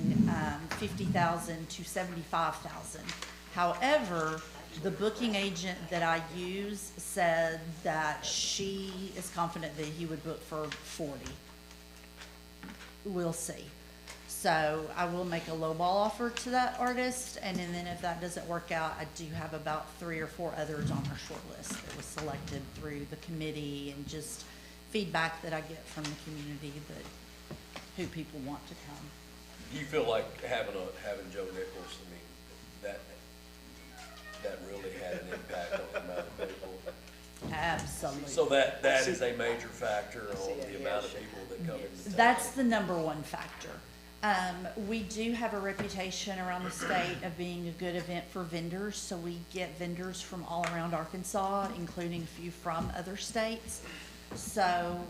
50,000 to 75,000. However, the booking agent that I use said that she is confident that he would book for 40. We'll see. So I will make a lowball offer to that artist, and then if that doesn't work out, I do have about 3 or 4 others on our short list that was selected through the committee and just feedback that I get from the community that who people want to come. Do you feel like having Joe Nichols, I mean, that really had an impact on the amount of people? Absolutely. So that is a major factor on the amount of people that come into town? That's the number one factor. We do have a reputation around the state of being a good event for vendors, so we get vendors from all around Arkansas, including a few from other states. So,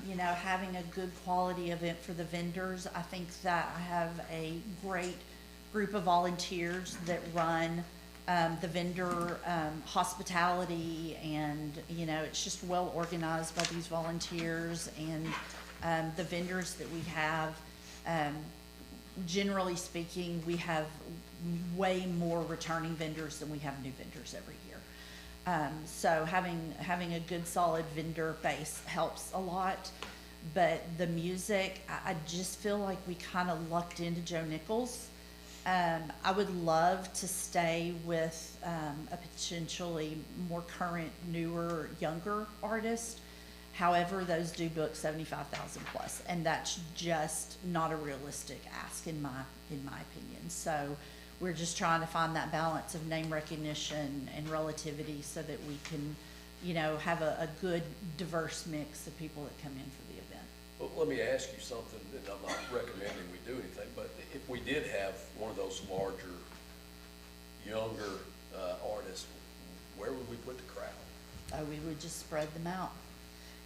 you know, having a good quality event for the vendors, I think that I have a great group of volunteers that run the vendor hospitality, and, you know, it's just well organized by these volunteers, and the vendors that we have, generally speaking, we have way more returning vendors than we have new vendors every year. So having a good solid vendor base helps a lot, but the music, I just feel like we kind of lucked into Joe Nichols. I would love to stay with a potentially more current, newer, younger artist. However, those do book 75,000 plus, and that's just not a realistic ask in my opinion. So we're just trying to find that balance of name recognition and relativity so that we can, you know, have a good diverse mix of people that come in for the event. Well, let me ask you something, and I'm not recommending we do anything, but if we did have one of those larger, younger artists, where would we put the crowd? Oh, we would just spread them out.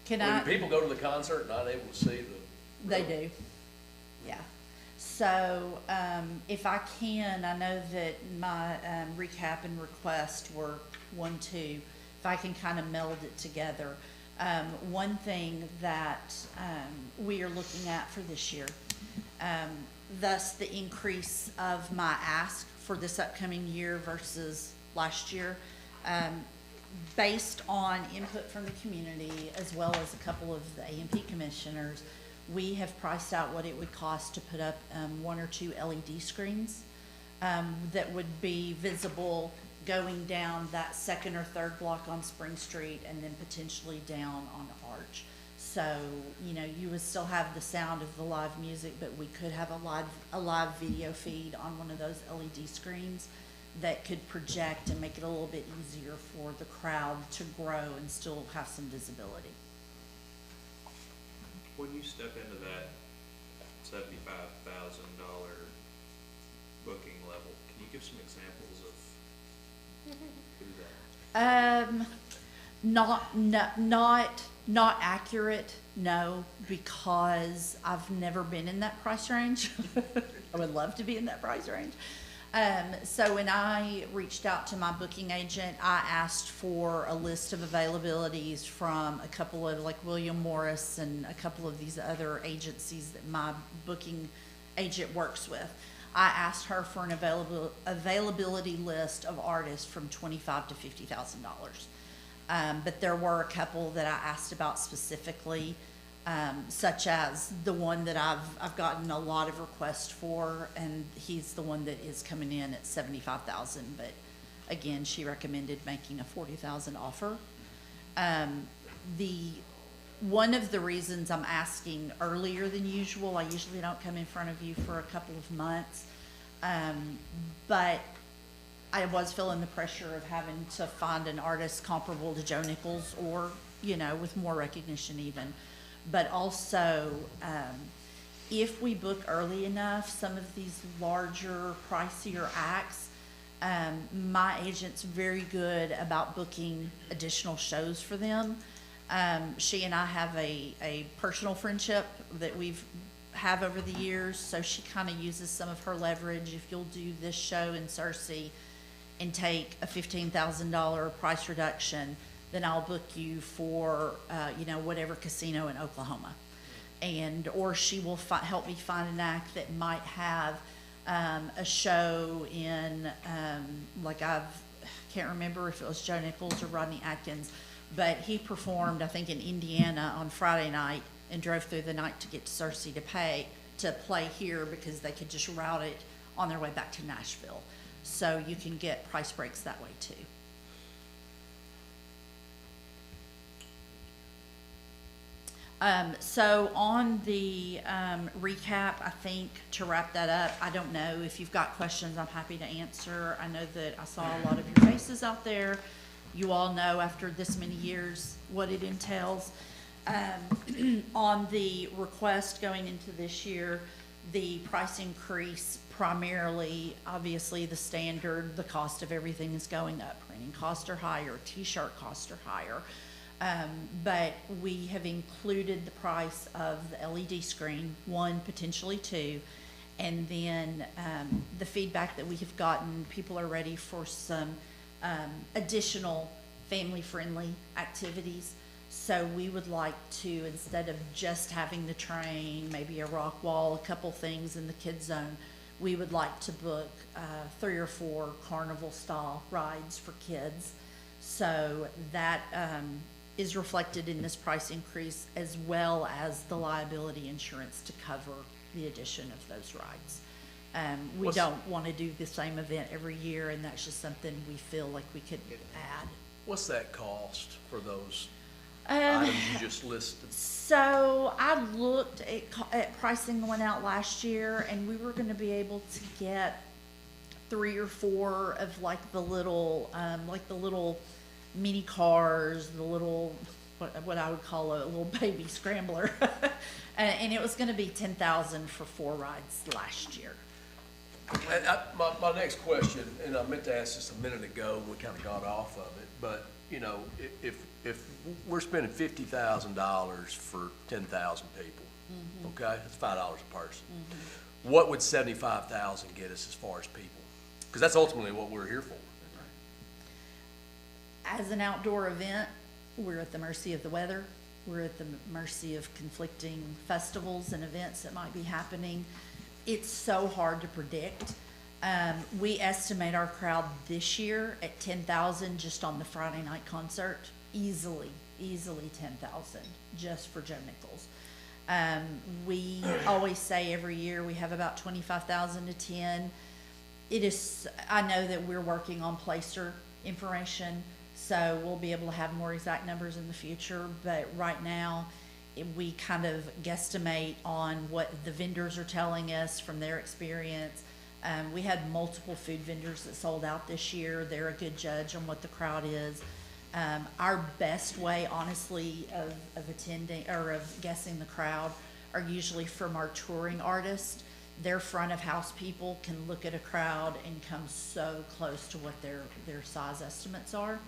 When people go to the concert and not able to see the... They do, yeah. So, if I can, I know that my recap and request were 1, 2. If I can kind of meld it together. One thing that we are looking at for this year, thus the increase of my ask for this upcoming year versus last year, based on input from the community as well as a couple of the A&P commissioners, we have priced out what it would cost to put up 1 or 2 LED screens that would be visible going down that 2nd or 3rd block on Spring Street and then potentially down on Arch. So, you know, you would still have the sound of the live music, but we could have a live video feed on one of those LED screens that could project and make it a little bit easier for the crowd to grow and still have some visibility. When you step into that $75,000 booking level, can you give some examples of who that? Not accurate, no, because I've never been in that price range. I would love to be in that price range. So when I reached out to my booking agent, I asked for a list of availabilities from a couple of, like William Morris and a couple of these other agencies that my booking agent works with. I asked her for an availability list of artists from $25,000 to $50,000. But there were a couple that I asked about specifically, such as the one that I've gotten a lot of requests for, and he's the one that is coming in at $75,000. But again, she recommended making a $40,000 offer. One of the reasons I'm asking earlier than usual, I usually don't come in front of you for a couple of months, but I was feeling the pressure of having to find an artist comparable to Joe Nichols, or, you know, with more recognition even. But also, if we book early enough, some of these larger, pricier acts, My agent's very good about booking additional shows for them. She and I have a personal friendship that we've have over the years, so she kind of uses some of her leverage. If you'll do this show in Searcy and take a $15,000 price reduction, then I'll book you for, whatever casino in Oklahoma. Or she will help me find an act that might have a show in, can't remember if it was Joe Nichols or Rodney Atkins, but he performed, I think, in Indiana on Friday night and drove through the night to get to Searcy to play here because they could just route it on their way back to Nashville. So you can get price breaks that way too. So on the recap, I think to wrap that up, I don't know if you've got questions, I'm happy to answer. I know that I saw a lot of your faces out there. You all know after this many years what it entails. On the request going into this year, the price increase primarily, obviously the standard, the cost of everything is going up. Printing costs are higher, t-shirt costs are higher. But we have included the price of the LED screen, one, potentially two. And then the feedback that we have gotten, people are ready for some additional family-friendly activities. So we would like to, instead of just having the train, maybe a rock wall, a couple things in the kids zone, we would like to book 3 or 4 carnival-style rides for kids. So that is reflected in this price increase, as well as the liability insurance to cover the addition of those rides. We don't want to do the same event every year, and that's just something we feel like we could add. What's that cost for those items you just listed? So I looked at pricing going out last year, and we were going to be able to get 3 or 4 of like the little mini cars, the little, what I would call a little baby scrambler. And it was going to be $10,000 for 4 rides last year. And my next question, and I meant to ask this a minute ago, we kind of got off of it, but, if we're spending $50,000 for 10,000 people, okay, that's $5 a person. What would 75,000 get us as far as people? Because that's ultimately what we're here for. As an outdoor event, we're at the mercy of the weather. We're at the mercy of conflicting festivals and events that might be happening. It's so hard to predict. We estimate our crowd this year at 10,000 just on the Friday night concert. Easily 10,000 just for Joe Nichols. We always say every year we have about 25,000 attend. I know that we're working on placer information, so we'll be able to have more exact numbers in the future, but right now we kind of guesstimate on what the vendors are telling us from their experience. We had multiple food vendors that sold out this year. They're a good judge on what the crowd is. Our best way, honestly, of attending or of guessing the crowd are usually from our touring artists. Their front of house people can look at a crowd and come so close to what their size estimates are.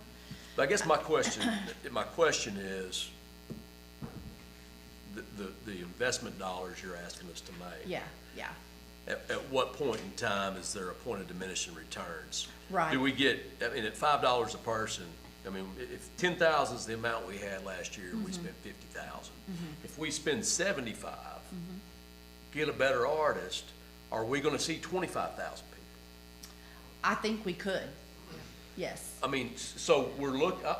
But I guess my question is, the investment dollars you're asking us to make. Yeah. At what point in time is there a point of diminishing returns? Right. Do we get, at $5 a person, if 10,000 is the amount we had last year, we spent 50,000. If we spend 75, get a better artist, are we gonna see 25,000 people? I think we could. Yes. So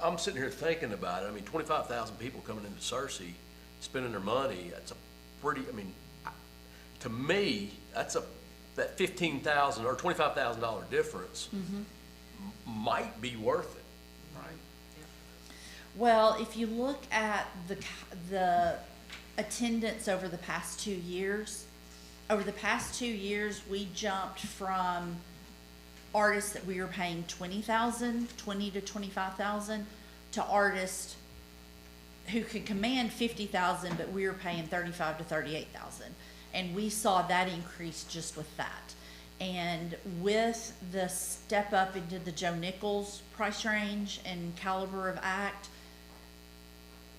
I'm sitting here thinking about it. 25,000 people coming into Searcy, spending their money, that's a pretty, to me, that $15,000 or $25,000 difference might be worth it. Right. Well, if you look at the attendance over the past 2 years, we jumped from artists that we were paying $20,000 to $25,000 to artists who could command $50,000, but we were paying $35,000 to $38,000. And we saw that increase just with that. And with the step up into the Joe Nichols price range and caliber of act,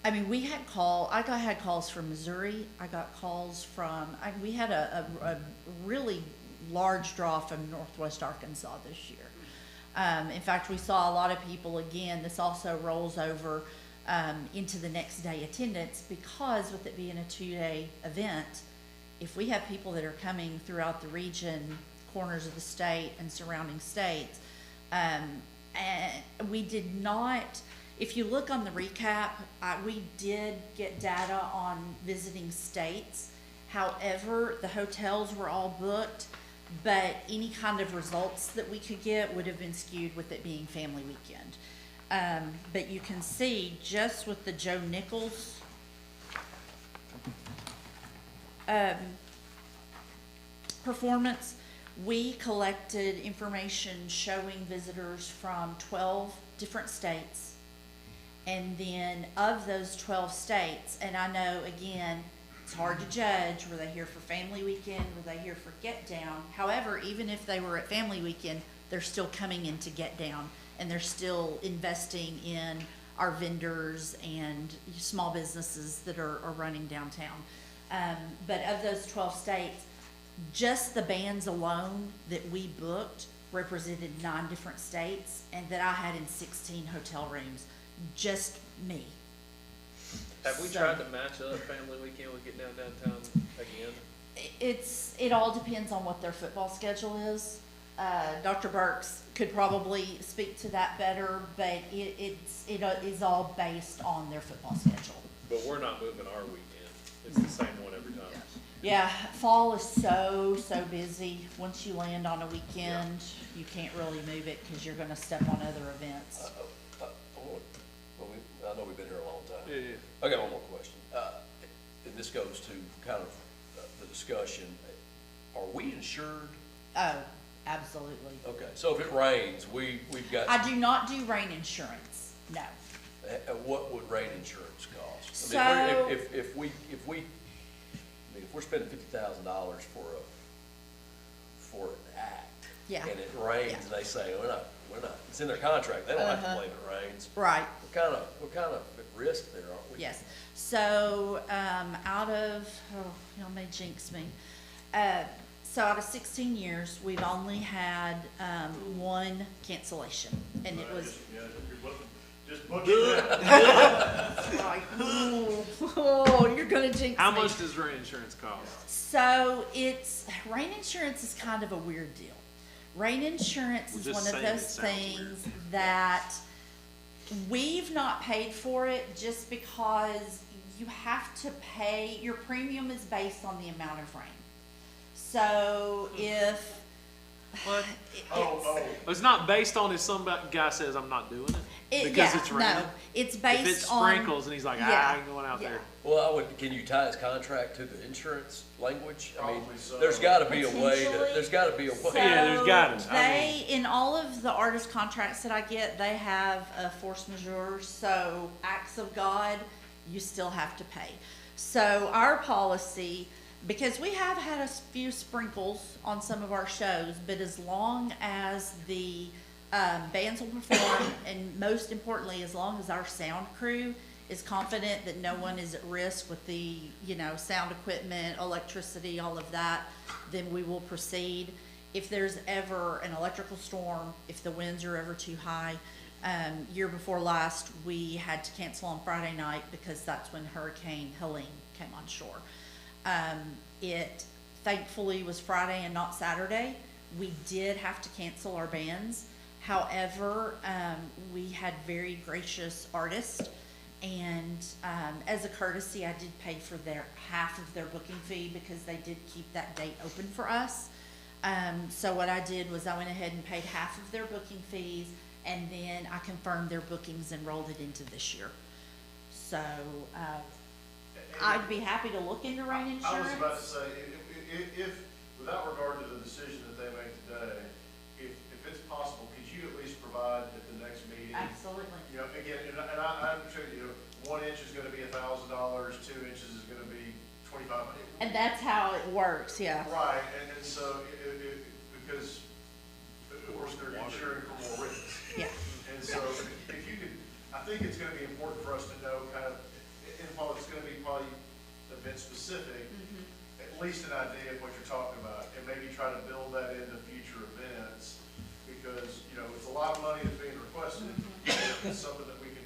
I mean, I had calls from Missouri, I got calls from, we had a really large draw from Northwest Arkansas this year. In fact, we saw a lot of people, again, this also rolls over into the next day attendance, because with it being a 2-day event, if we have people that are coming throughout the region, corners of the state and surrounding states, and we did not, if you look on the recap, we did get data on visiting states. However, the hotels were all booked, but any kind of results that we could get would have been skewed with it being family weekend. But you can see just with the Joe Nichols performance, we collected information showing visitors from 12 different states. And then of those 12 states, and I know, again, it's hard to judge, were they here for family weekend, were they here for Get Down? However, even if they were at family weekend, they're still coming in to Get Down, and they're still investing in our vendors and small businesses that are running downtown. But of those 12 states, just the bands alone that we booked represented 9 different states, and that I had in 16 hotel rooms, just me. Have we tried to match up family weekend with Get Down Downtown again? It all depends on what their football schedule is. Dr. Burks could probably speak to that better, but it is all based on their football schedule. But we're not moving our weekend. It's the same one every time. Yeah, fall is so busy. Once you land on a weekend, you can't really move it because you're gonna step on other events. I know we've been here a long time. Yeah. I got one more question. And this goes to kind of the discussion. Are we insured? Oh, absolutely. Okay, so if it rains, we've got. I do not do rain insurance, no. What would rain insurance cost? So- I mean, if we're spending $50,000 for an act. Yeah. And it rains, Yeah. and they say, we're not, it's in their contract, they don't have to blame it rains. Right. We're kind of at risk there, aren't we? Yes. So, out of, y'all may jinx me. So out of 16 years, we've only had, 1 cancellation, and it was. Just book it now. Right. Oh, you're gonna jinx me. How much does rain insurance cost? So rain insurance is kind of a weird deal. Rain insurance is one of those things that we've not paid for it just because you have to pay, your premium is based on the amount of rain. So if. What? It's not based on if some guy says I'm not doing it? Because it's raining? No, it's based on. If it sprinkles and he's like, I ain't going out there. Well, can you tie his contract to the insurance language? I mean, Probably so. there's gotta be a way to, Potentially. there's gotta be a way. Yeah, there's got to. They, in all of the artist contracts that I get, they have a force majeure, so acts of God, you still have to pay. So our policy, because we have had a few sprinkles on some of our shows, but as long as the bands will perform, and most importantly, as long as our sound crew is confident that no one is at risk with the, sound equipment, electricity, all of that, then we will proceed. If there's ever an electrical storm, if the winds are ever too high, year before last, we had to cancel on Friday night because that's when Hurricane Helene came on shore. It thankfully was Friday and not Saturday. We did have to cancel our bands. However, we had very gracious artists, and as a courtesy, I did pay for half of their booking fee because they did keep that date open for us. So what I did was I went ahead and paid half of their booking fees, and then I confirmed their bookings and rolled it into this year. So I'd be happy to look into rain insurance. I was about to say, if without regard to the decision that they make today, if it's possible, could you at least provide at the next meeting? Absolutely. Again, and I'm sure, 1 inch is gonna be $1,000, 2 inches is gonna be $2,500. And that's how it works, yeah. Right, and so if because, of course, they're insuring for more risks. Yeah. And so if you could, I think it's gonna be important for us to know kind of, and while it's gonna be probably event specific, at least an idea of what you're talking about, and maybe try to build that into future events, because, you know, it's a lot of money that's being requested. It's something that we can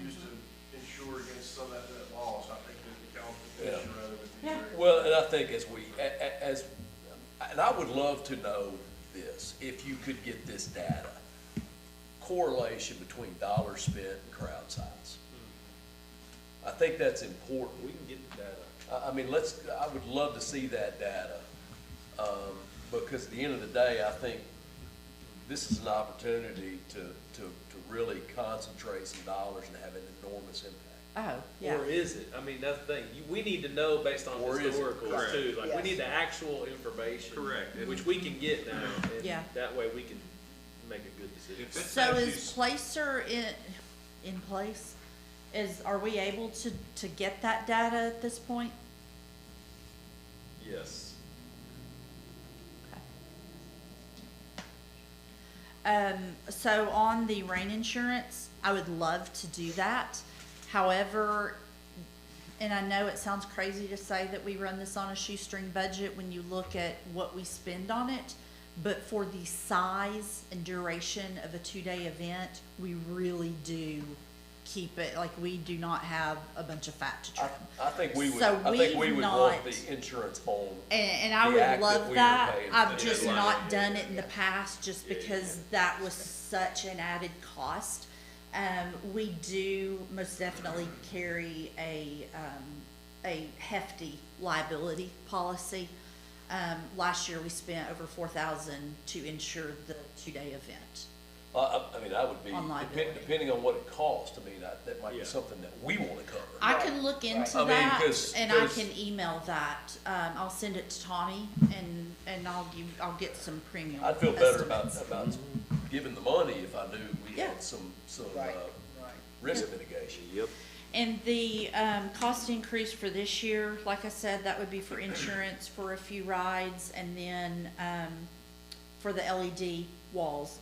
use to insure against some of that loss. I think that the council commission rather would be Yeah. very. Well, and I think and I would love to know this, if you could get this data, correlation between dollars spent and crowd size. I think that's important. We can get the data. I mean, I would love to see that data, because at the end of the day, I think this is an opportunity to really concentrate some dollars and have an enormous impact. Oh, yeah. Or is it? I mean, that's the thing. We need to know based on Or is it? historicals Correct. too. Like, we Yes. need the actual information. Correct. Which we can get now. And Yeah. that way we can make a good decision. If it So saves you is Placer in place? Are we able to get that data at this point? Yes. So on the rain insurance, I would love to do that. However, and I know it sounds crazy to say that we run this on a shoestring budget when you look at what we spend on it, but for the size and duration of a 2-day event, we really do keep it, like, we do not have a bunch of fat to trim. I think we would, So I think we we've would want not- the insurance on. And I the would act that love we are that. paying I've for. just Yeah. not done it in the past just because that was such an added cost. We do most definitely carry a hefty liability policy. Last year we spent over $4,000 to insure the 2-day event. I mean, I would be, On liability. depending on what it costs, I mean, that might be Yeah. something that we wanna cover. I can look into I mean, that 'cause- and I 'cause- can email that. I'll send it to Tommy and I'll get some premium I'd feel better estimates. about giving the money if I knew we Yeah. had some, Right. risk mitigation. Yep. And the cost increase for this year, like I said, that would be for insurance for a few rides and then for the LED walls.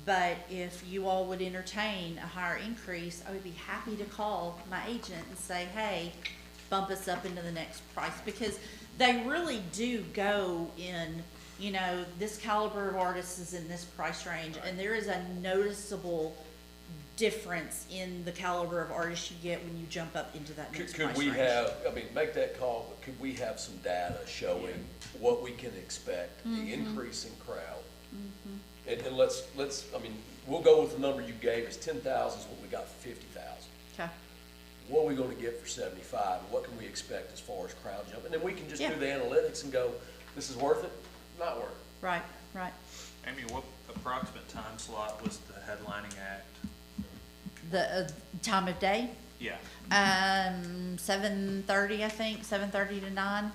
But if you all would entertain a higher increase, I would be happy to call my agent and say, hey, bump us up into the next price. Because they really do go in, you know, this caliber of artist is in this price range. And there is a noticeable difference in the caliber of artists you get when you jump up into that next price Could we range. have, I mean, make that call, but could we have some data showing what we can expect, the increase in crowd? And let's, I mean, we'll go with the number you gave us, 10,000 is what we got for 50,000. Okay. What are we gonna get for 75? What can we expect as far as crowd jump? And then we can just Yeah. do the analytics and go, this is worth it, not worth it. Right, right. Amy, what approximate time slot was the headlining act? The time of day, Yeah. 7:30, I think, 7:30 to 9.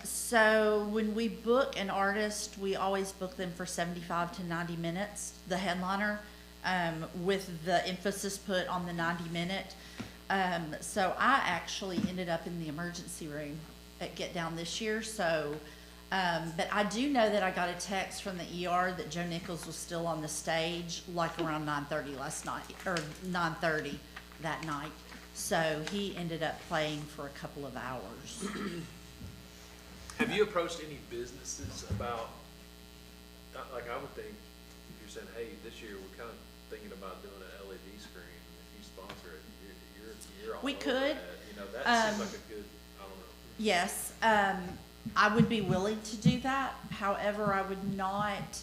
So when we book an artist, we always book them for 75 to 90 minutes, the headliner, with the emphasis put on the 90-minute. So I actually ended up in the emergency room at Get Down this year, so, but I do know that I got a text from the ER that Joe Nichols was still on the stage, like around 9:30 last night, or 9:30 that night. So he ended up playing for a couple of hours. Have you approached any businesses about, like, I would think, if you're saying, hey, this year we're kind of thinking about doing an LED screen, if you sponsor it, you're all We over could. that. You know, that seems like a good, I don't know. Yes, I would be willing to do that. However, I would not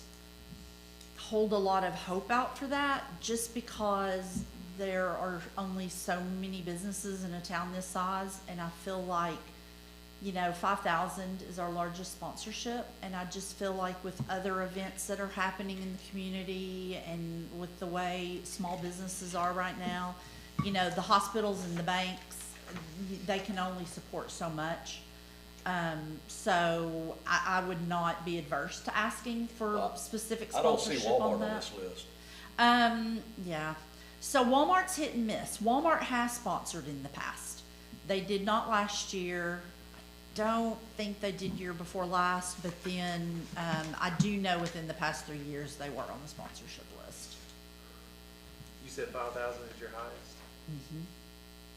hold a lot of hope out for that just because there are only so many businesses in a town this size, and I feel like, you know, 5,000 is our largest sponsorship, and I just feel like with other events that are happening in the community and with the way small businesses are right now, you know, the hospitals and the banks, they can only support so much. So I would not be adverse to asking for specific I don't see sponsorship Walmart on on that. this list. Yeah. So Walmart's hit and miss. Walmart has sponsored in the past. They did not last year. don't think they did year before last, but then, I do know within the past 3 years, they were on the sponsorship list. You said 5,000 is your highest?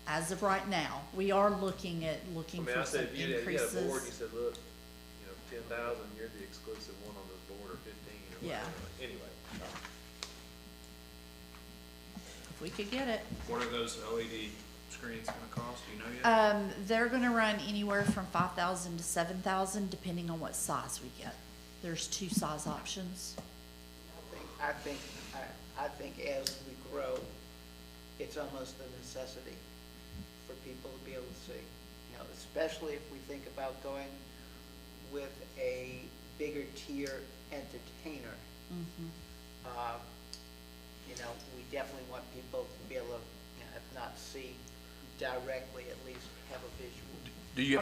As of right now, we are looking I for mean, I some said, if you had a board, you increases. said, look, 10,000, you're the exclusive one on this board, or 15, or Yeah. whatever. Anyway. If we could get it. What are those LED screens gonna cost, do you know yet? They're gonna run anywhere from 5,000 to 7,000, depending on what size we get. There's 2 size options. I think as we grow, it's almost a necessity for people to be able to see. Especially if we think about going with a bigger tier entertainer. We definitely want people to be able to, if not see directly, at least have a visual. Do you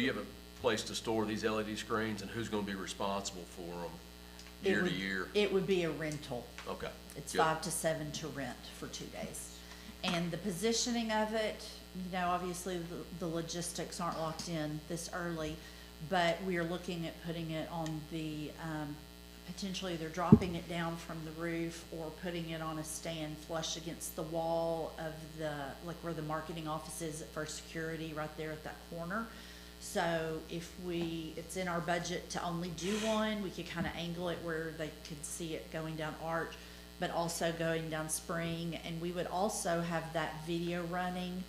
have a place to store these LED screens, and who's gonna be responsible for them year to year? It would be a rental. Okay. It's good. 5 to 7 to rent for 2 days. And the positioning of it, obviously the logistics aren't locked in this early, but we are looking at putting it on the, potentially either dropping it down from the roof or putting it on a stand flush against the wall of where the marketing office is at First Security, right there at that corner. So if it's in our budget to only do one, we could kind of angle it where they could see it going down Arch, but also going down Spring. And we would also have that video running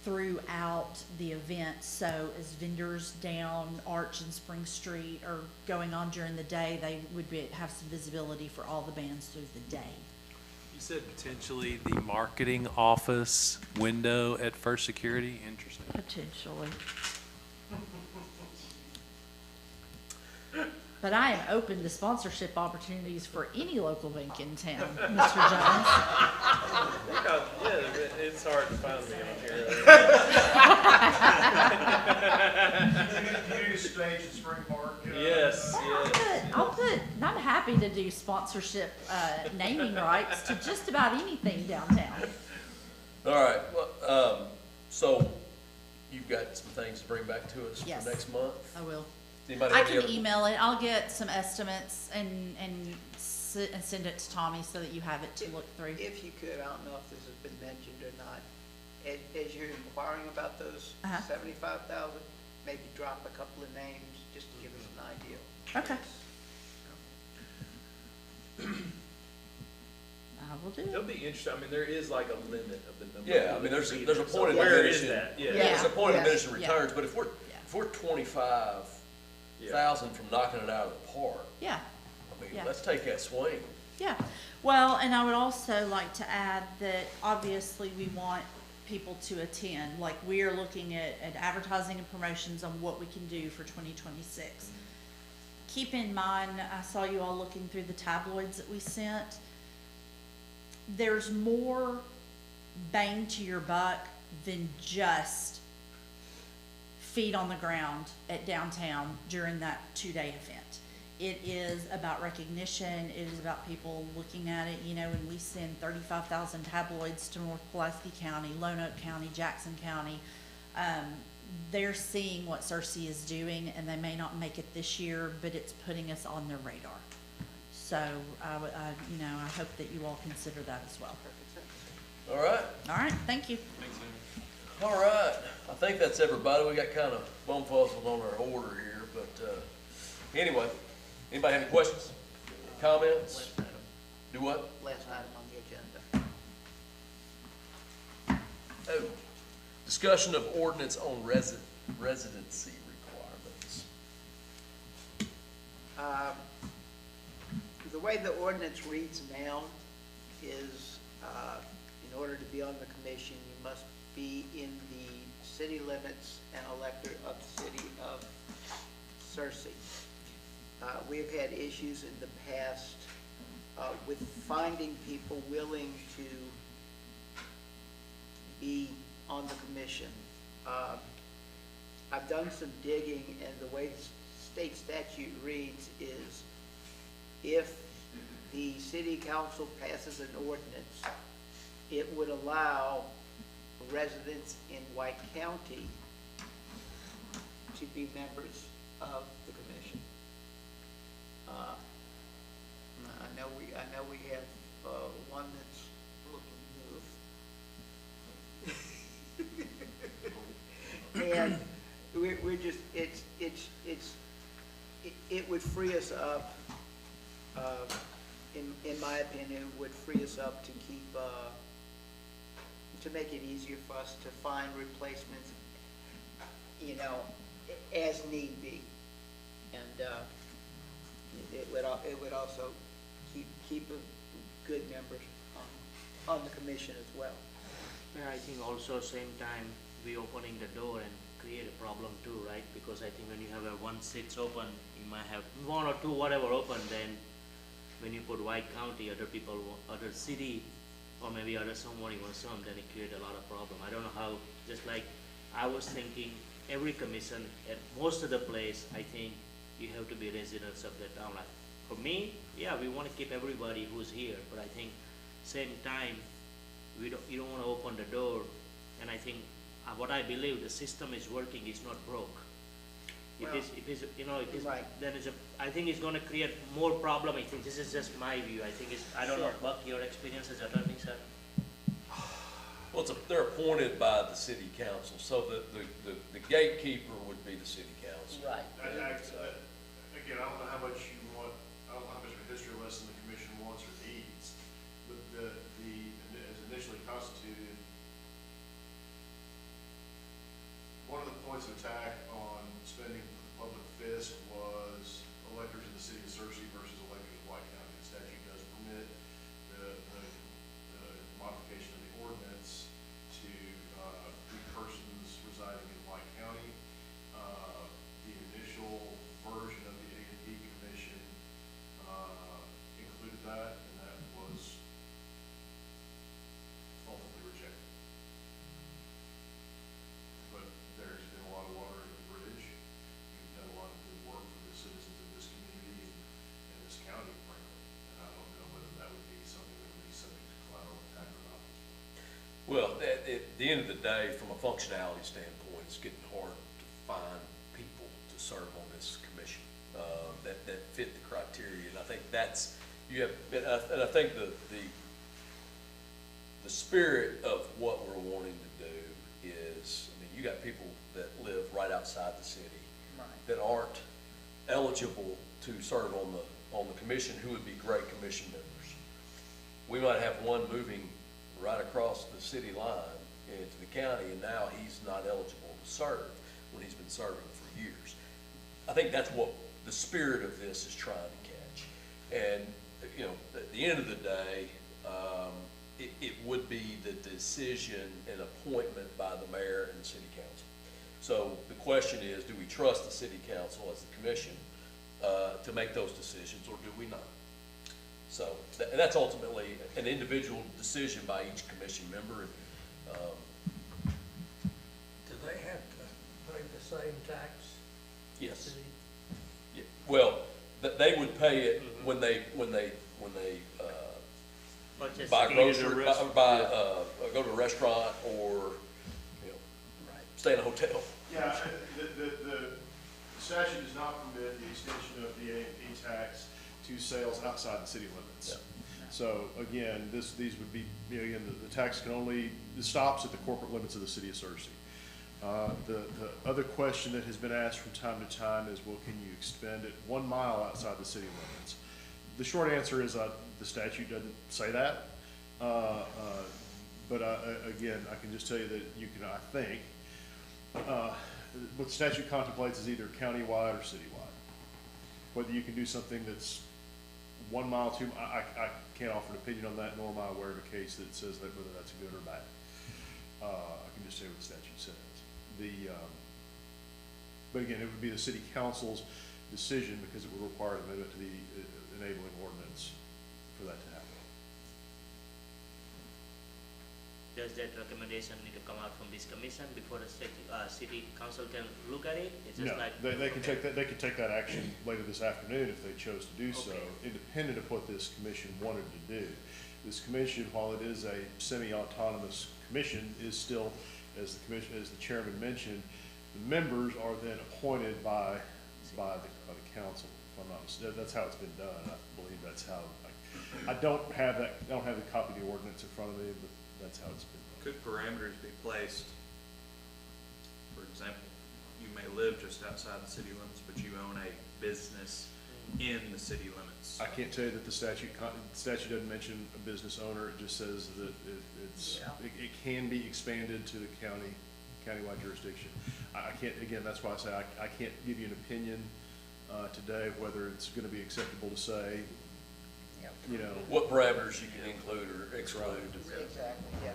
throughout the event. So as vendors down Arch and Spring Street are going on during the day, they would have some visibility for all the bands through the day. You said potentially the marketing office window at First Security? Interesting. Potentially. But I am open to sponsorship opportunities for any local bank in town, Mr. Jones. Yeah, it's hard to find me on here. Community stage in Spring Park. Yes, I'm happy to do sponsorship, naming rights to just about anything downtown. All right, well, so you've got some things to bring back to us Yes. for next month? I will. Anybody I have any can other- email it. I'll get some estimates and send it to Tommy so that you have it to look through. If you could, I don't know if this has been mentioned or not, as you're inquiring about those Uh-huh. 75,000, maybe drop a couple of names just to give us an idea. Okay. I will do It'll it. be interesting. I mean, there is like a limit of the number. Yeah, I mean, there's a point of Where is diminishing. that? Yeah. There's a point of Yeah. diminishing Yeah. returns, but if we're 25,000 from knocking it out of the park, Yeah. I mean, Yeah. let's take that swing. Yeah, well, and I would also like to add that obviously we want people to attend. Like, we are looking at advertising and promotions on what we can do for 2026. Keep in mind, I saw you all looking through the tabloids that we sent. There's more bang to your buck than just feet on the ground at downtown during that 2-day event. It is about recognition. It is about people looking at it. When we send 35,000 tabloids to North Pulaski County, Lonoke County, Jackson County, they're seeing what Cersei is doing, and they may not make it this year, but it's putting us on their radar. So, I hope that you all consider that as well. All right, All right, thank you. all right. I think that's everybody. We got kind of bumfuzzled on our order here, but, anyway, anybody have any questions, comments? Do what? Last item on the agenda. Oh, discussion of ordinance on residency requirements. The way the ordinance reads now is, in order to be on the commission, you must be in the city limits and elected of the city of Cersei. We've had issues in the past with finding people willing to be on the commission. I've done some digging, and the way the state statute reads is if the city council passes an ordinance, it would allow residents in White County to be members of the commission. I know we have, one that's looking to move. And we're just, it would free us up, in my opinion, it would free us up to keep, to make it easier for us to find replacements, you know, as need be. And, it would also keep a good members on the commission as well. Yeah, I think also same time, we opening the door and create a problem too, right? Because I think when you have a one seats open, you might have one or two, whatever open, then when you put White County, other people, other city, or maybe other somebody wants some, then it create a lot of problem. I don't know how, just like, I was thinking, every commission, at most of the place, I think you have to be residents of the town. Like, for me, yeah, we wanna keep everybody who's here, but I think same time, you don't wanna open the door, and I think, what I believe, the system is working, it's not broke. If it's, you know, if it's, Right. then I think it's gonna create more problem. I think this is just my view. I think I don't know, Sure. Buck, your experience as attorney, sir? Well, they're appointed by the city council, so the gatekeeper would be the city council. Right. Again, I don't know how much you want, I don't know how much of a history lesson the commission wants or needs, but as initially constituted, one of the points of attack on spending public fisc was electors in the city of Searcy versus electors in White County. The statute does permit the modification of the ordinance to be persons residing in White County. The initial version of the A&P Commission included that, and that was ultimately rejected. But there's been a lot of water under the bridge. We've done a lot of good work for the citizens of this community and this county, frankly. And I don't know whether that would be something that would be subject to collateral attack or not. Well, at the end of the day, from a functionality standpoint, it's getting hard to find people to serve on this commission that fit the criteria. And I think that's, and I think the spirit of what we're wanting to do is, I mean, you got people that live right outside the city that aren't eligible to serve on the commission, who would be great commission members. We might have one moving right across the city line into the county, and now he's not eligible to serve when he's been serving for years. I think that's what the spirit of this is trying to catch. And, you know, at the end of the day, it would be the decision and appointment by the mayor and the city council. So the question is, do we trust the city council as the commission to make those decisions, or do we not? So that's ultimately an individual decision by each commission member. Do they have to pay the same tax? Yes. Yeah. Well, they would pay it when they Purchase buy ticket or grocery, restaurant. go to a restaurant, or, you know, stay in a hotel. Yeah, the statute does not permit the extension of the A&P tax to sales outside the city limits. Yeah. So again, these would be, you know, again, the tax can only, it stops at the corporate limits of the city of Searcy. The other question that has been asked from time to time is, well, can you expend it 1 mile outside the city limits? The short answer is, the statute doesn't say that. But again, I can just tell you that you can, I think, what the statute contemplates is either countywide or citywide. Whether you can do something that's 1 mile, 2, I can't offer an opinion on that, nor am I aware of a case that says that whether that's good or bad. I can just say what the statute says. But again, it would be the city council's decision, because it would require an amendment to the enabling ordinance for that to happen. Does that recommendation need to come out from this commission before the city council can look at it? It's just No, like. they can okay. take that, they can take that action later this afternoon if they chose to do so, Okay. independent of what this commission wanted to do. This commission, while it is a semi-autonomous commission, is still, as the chairman mentioned, The members are then appointed by the council, if I'm not mistaken. That's how it's been done. I believe that's how, I don't have the copy of the ordinance in front of me, but that's how it's been done. Could parameters be placed? For example, you may live just outside the city limits, but you own a business in the city limits. I can't tell you that the statute doesn't mention a business owner. It just says that it can be expanded to the countywide jurisdiction. I can't, again, that's why I say I can't give you an opinion today whether it's gonna be acceptable to say, you know. What parameters you can include or exclude. Exactly, yeah.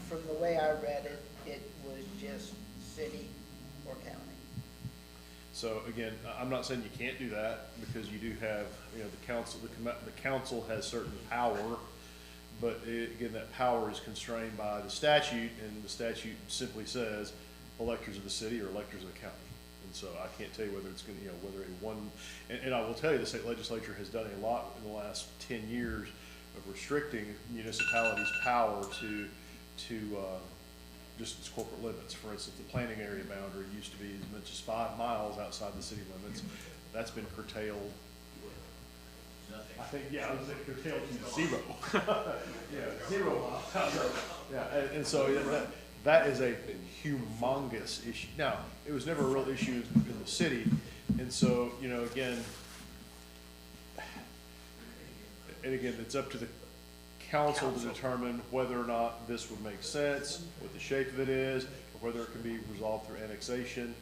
From the way I read it, it was just city or county. So again, I'm not saying you can't do that, because you do have, you know, the council has certain power, but again, that power is constrained by the statute, and the statute simply says electors of the city or electors of the county. And so I can't tell you whether it's gonna, you know, whether and I will tell you, the state legislature has done a lot in the last 10 years of restricting municipalities' power to just its corporate limits. For instance, the planning area boundary used to be as much as 5 miles outside the city limits. That's been curtailed. I think, yeah, I would say curtailed to 0. Yeah, 0 miles. Yeah, and so that is a humongous issue. Now, it was never a real issue in the city, and so, you know, again, it's up to the council to determine whether or not this would make sense, what the shape of it is, or whether it can be resolved through annexation.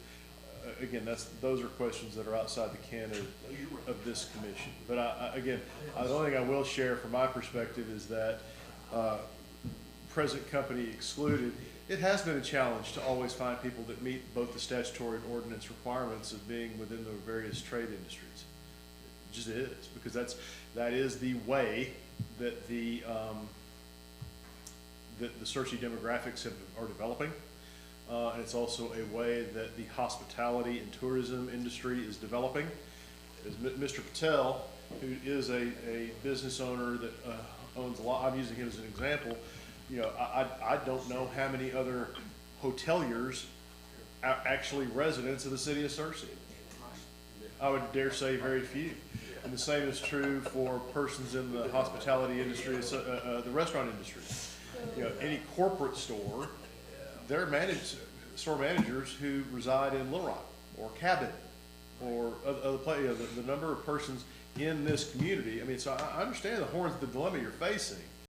Again, those are questions that are outside the can of this commission. But again, the only thing I will share from my perspective is that, present company excluded, it has been a challenge to always find people that meet both the statutory and ordinance requirements of being within the various trade industries. It just is, because that is the way that the searchy demographics are developing. And it's also a way that the hospitality and tourism industry is developing. As Mr. Patel, who is a business owner that owns a lot, I'm using him as an example, you know, I don't know how many other hoteliers are actually residents of the city of Searcy. I would dare say very few. And the same is true for persons in the hospitality industry, the restaurant industry. You know, any corporate store, they're store managers who reside in Little Rock or Cabot or other places. You know, the number of persons in this community. I mean, so I understand the dilemma you're facing.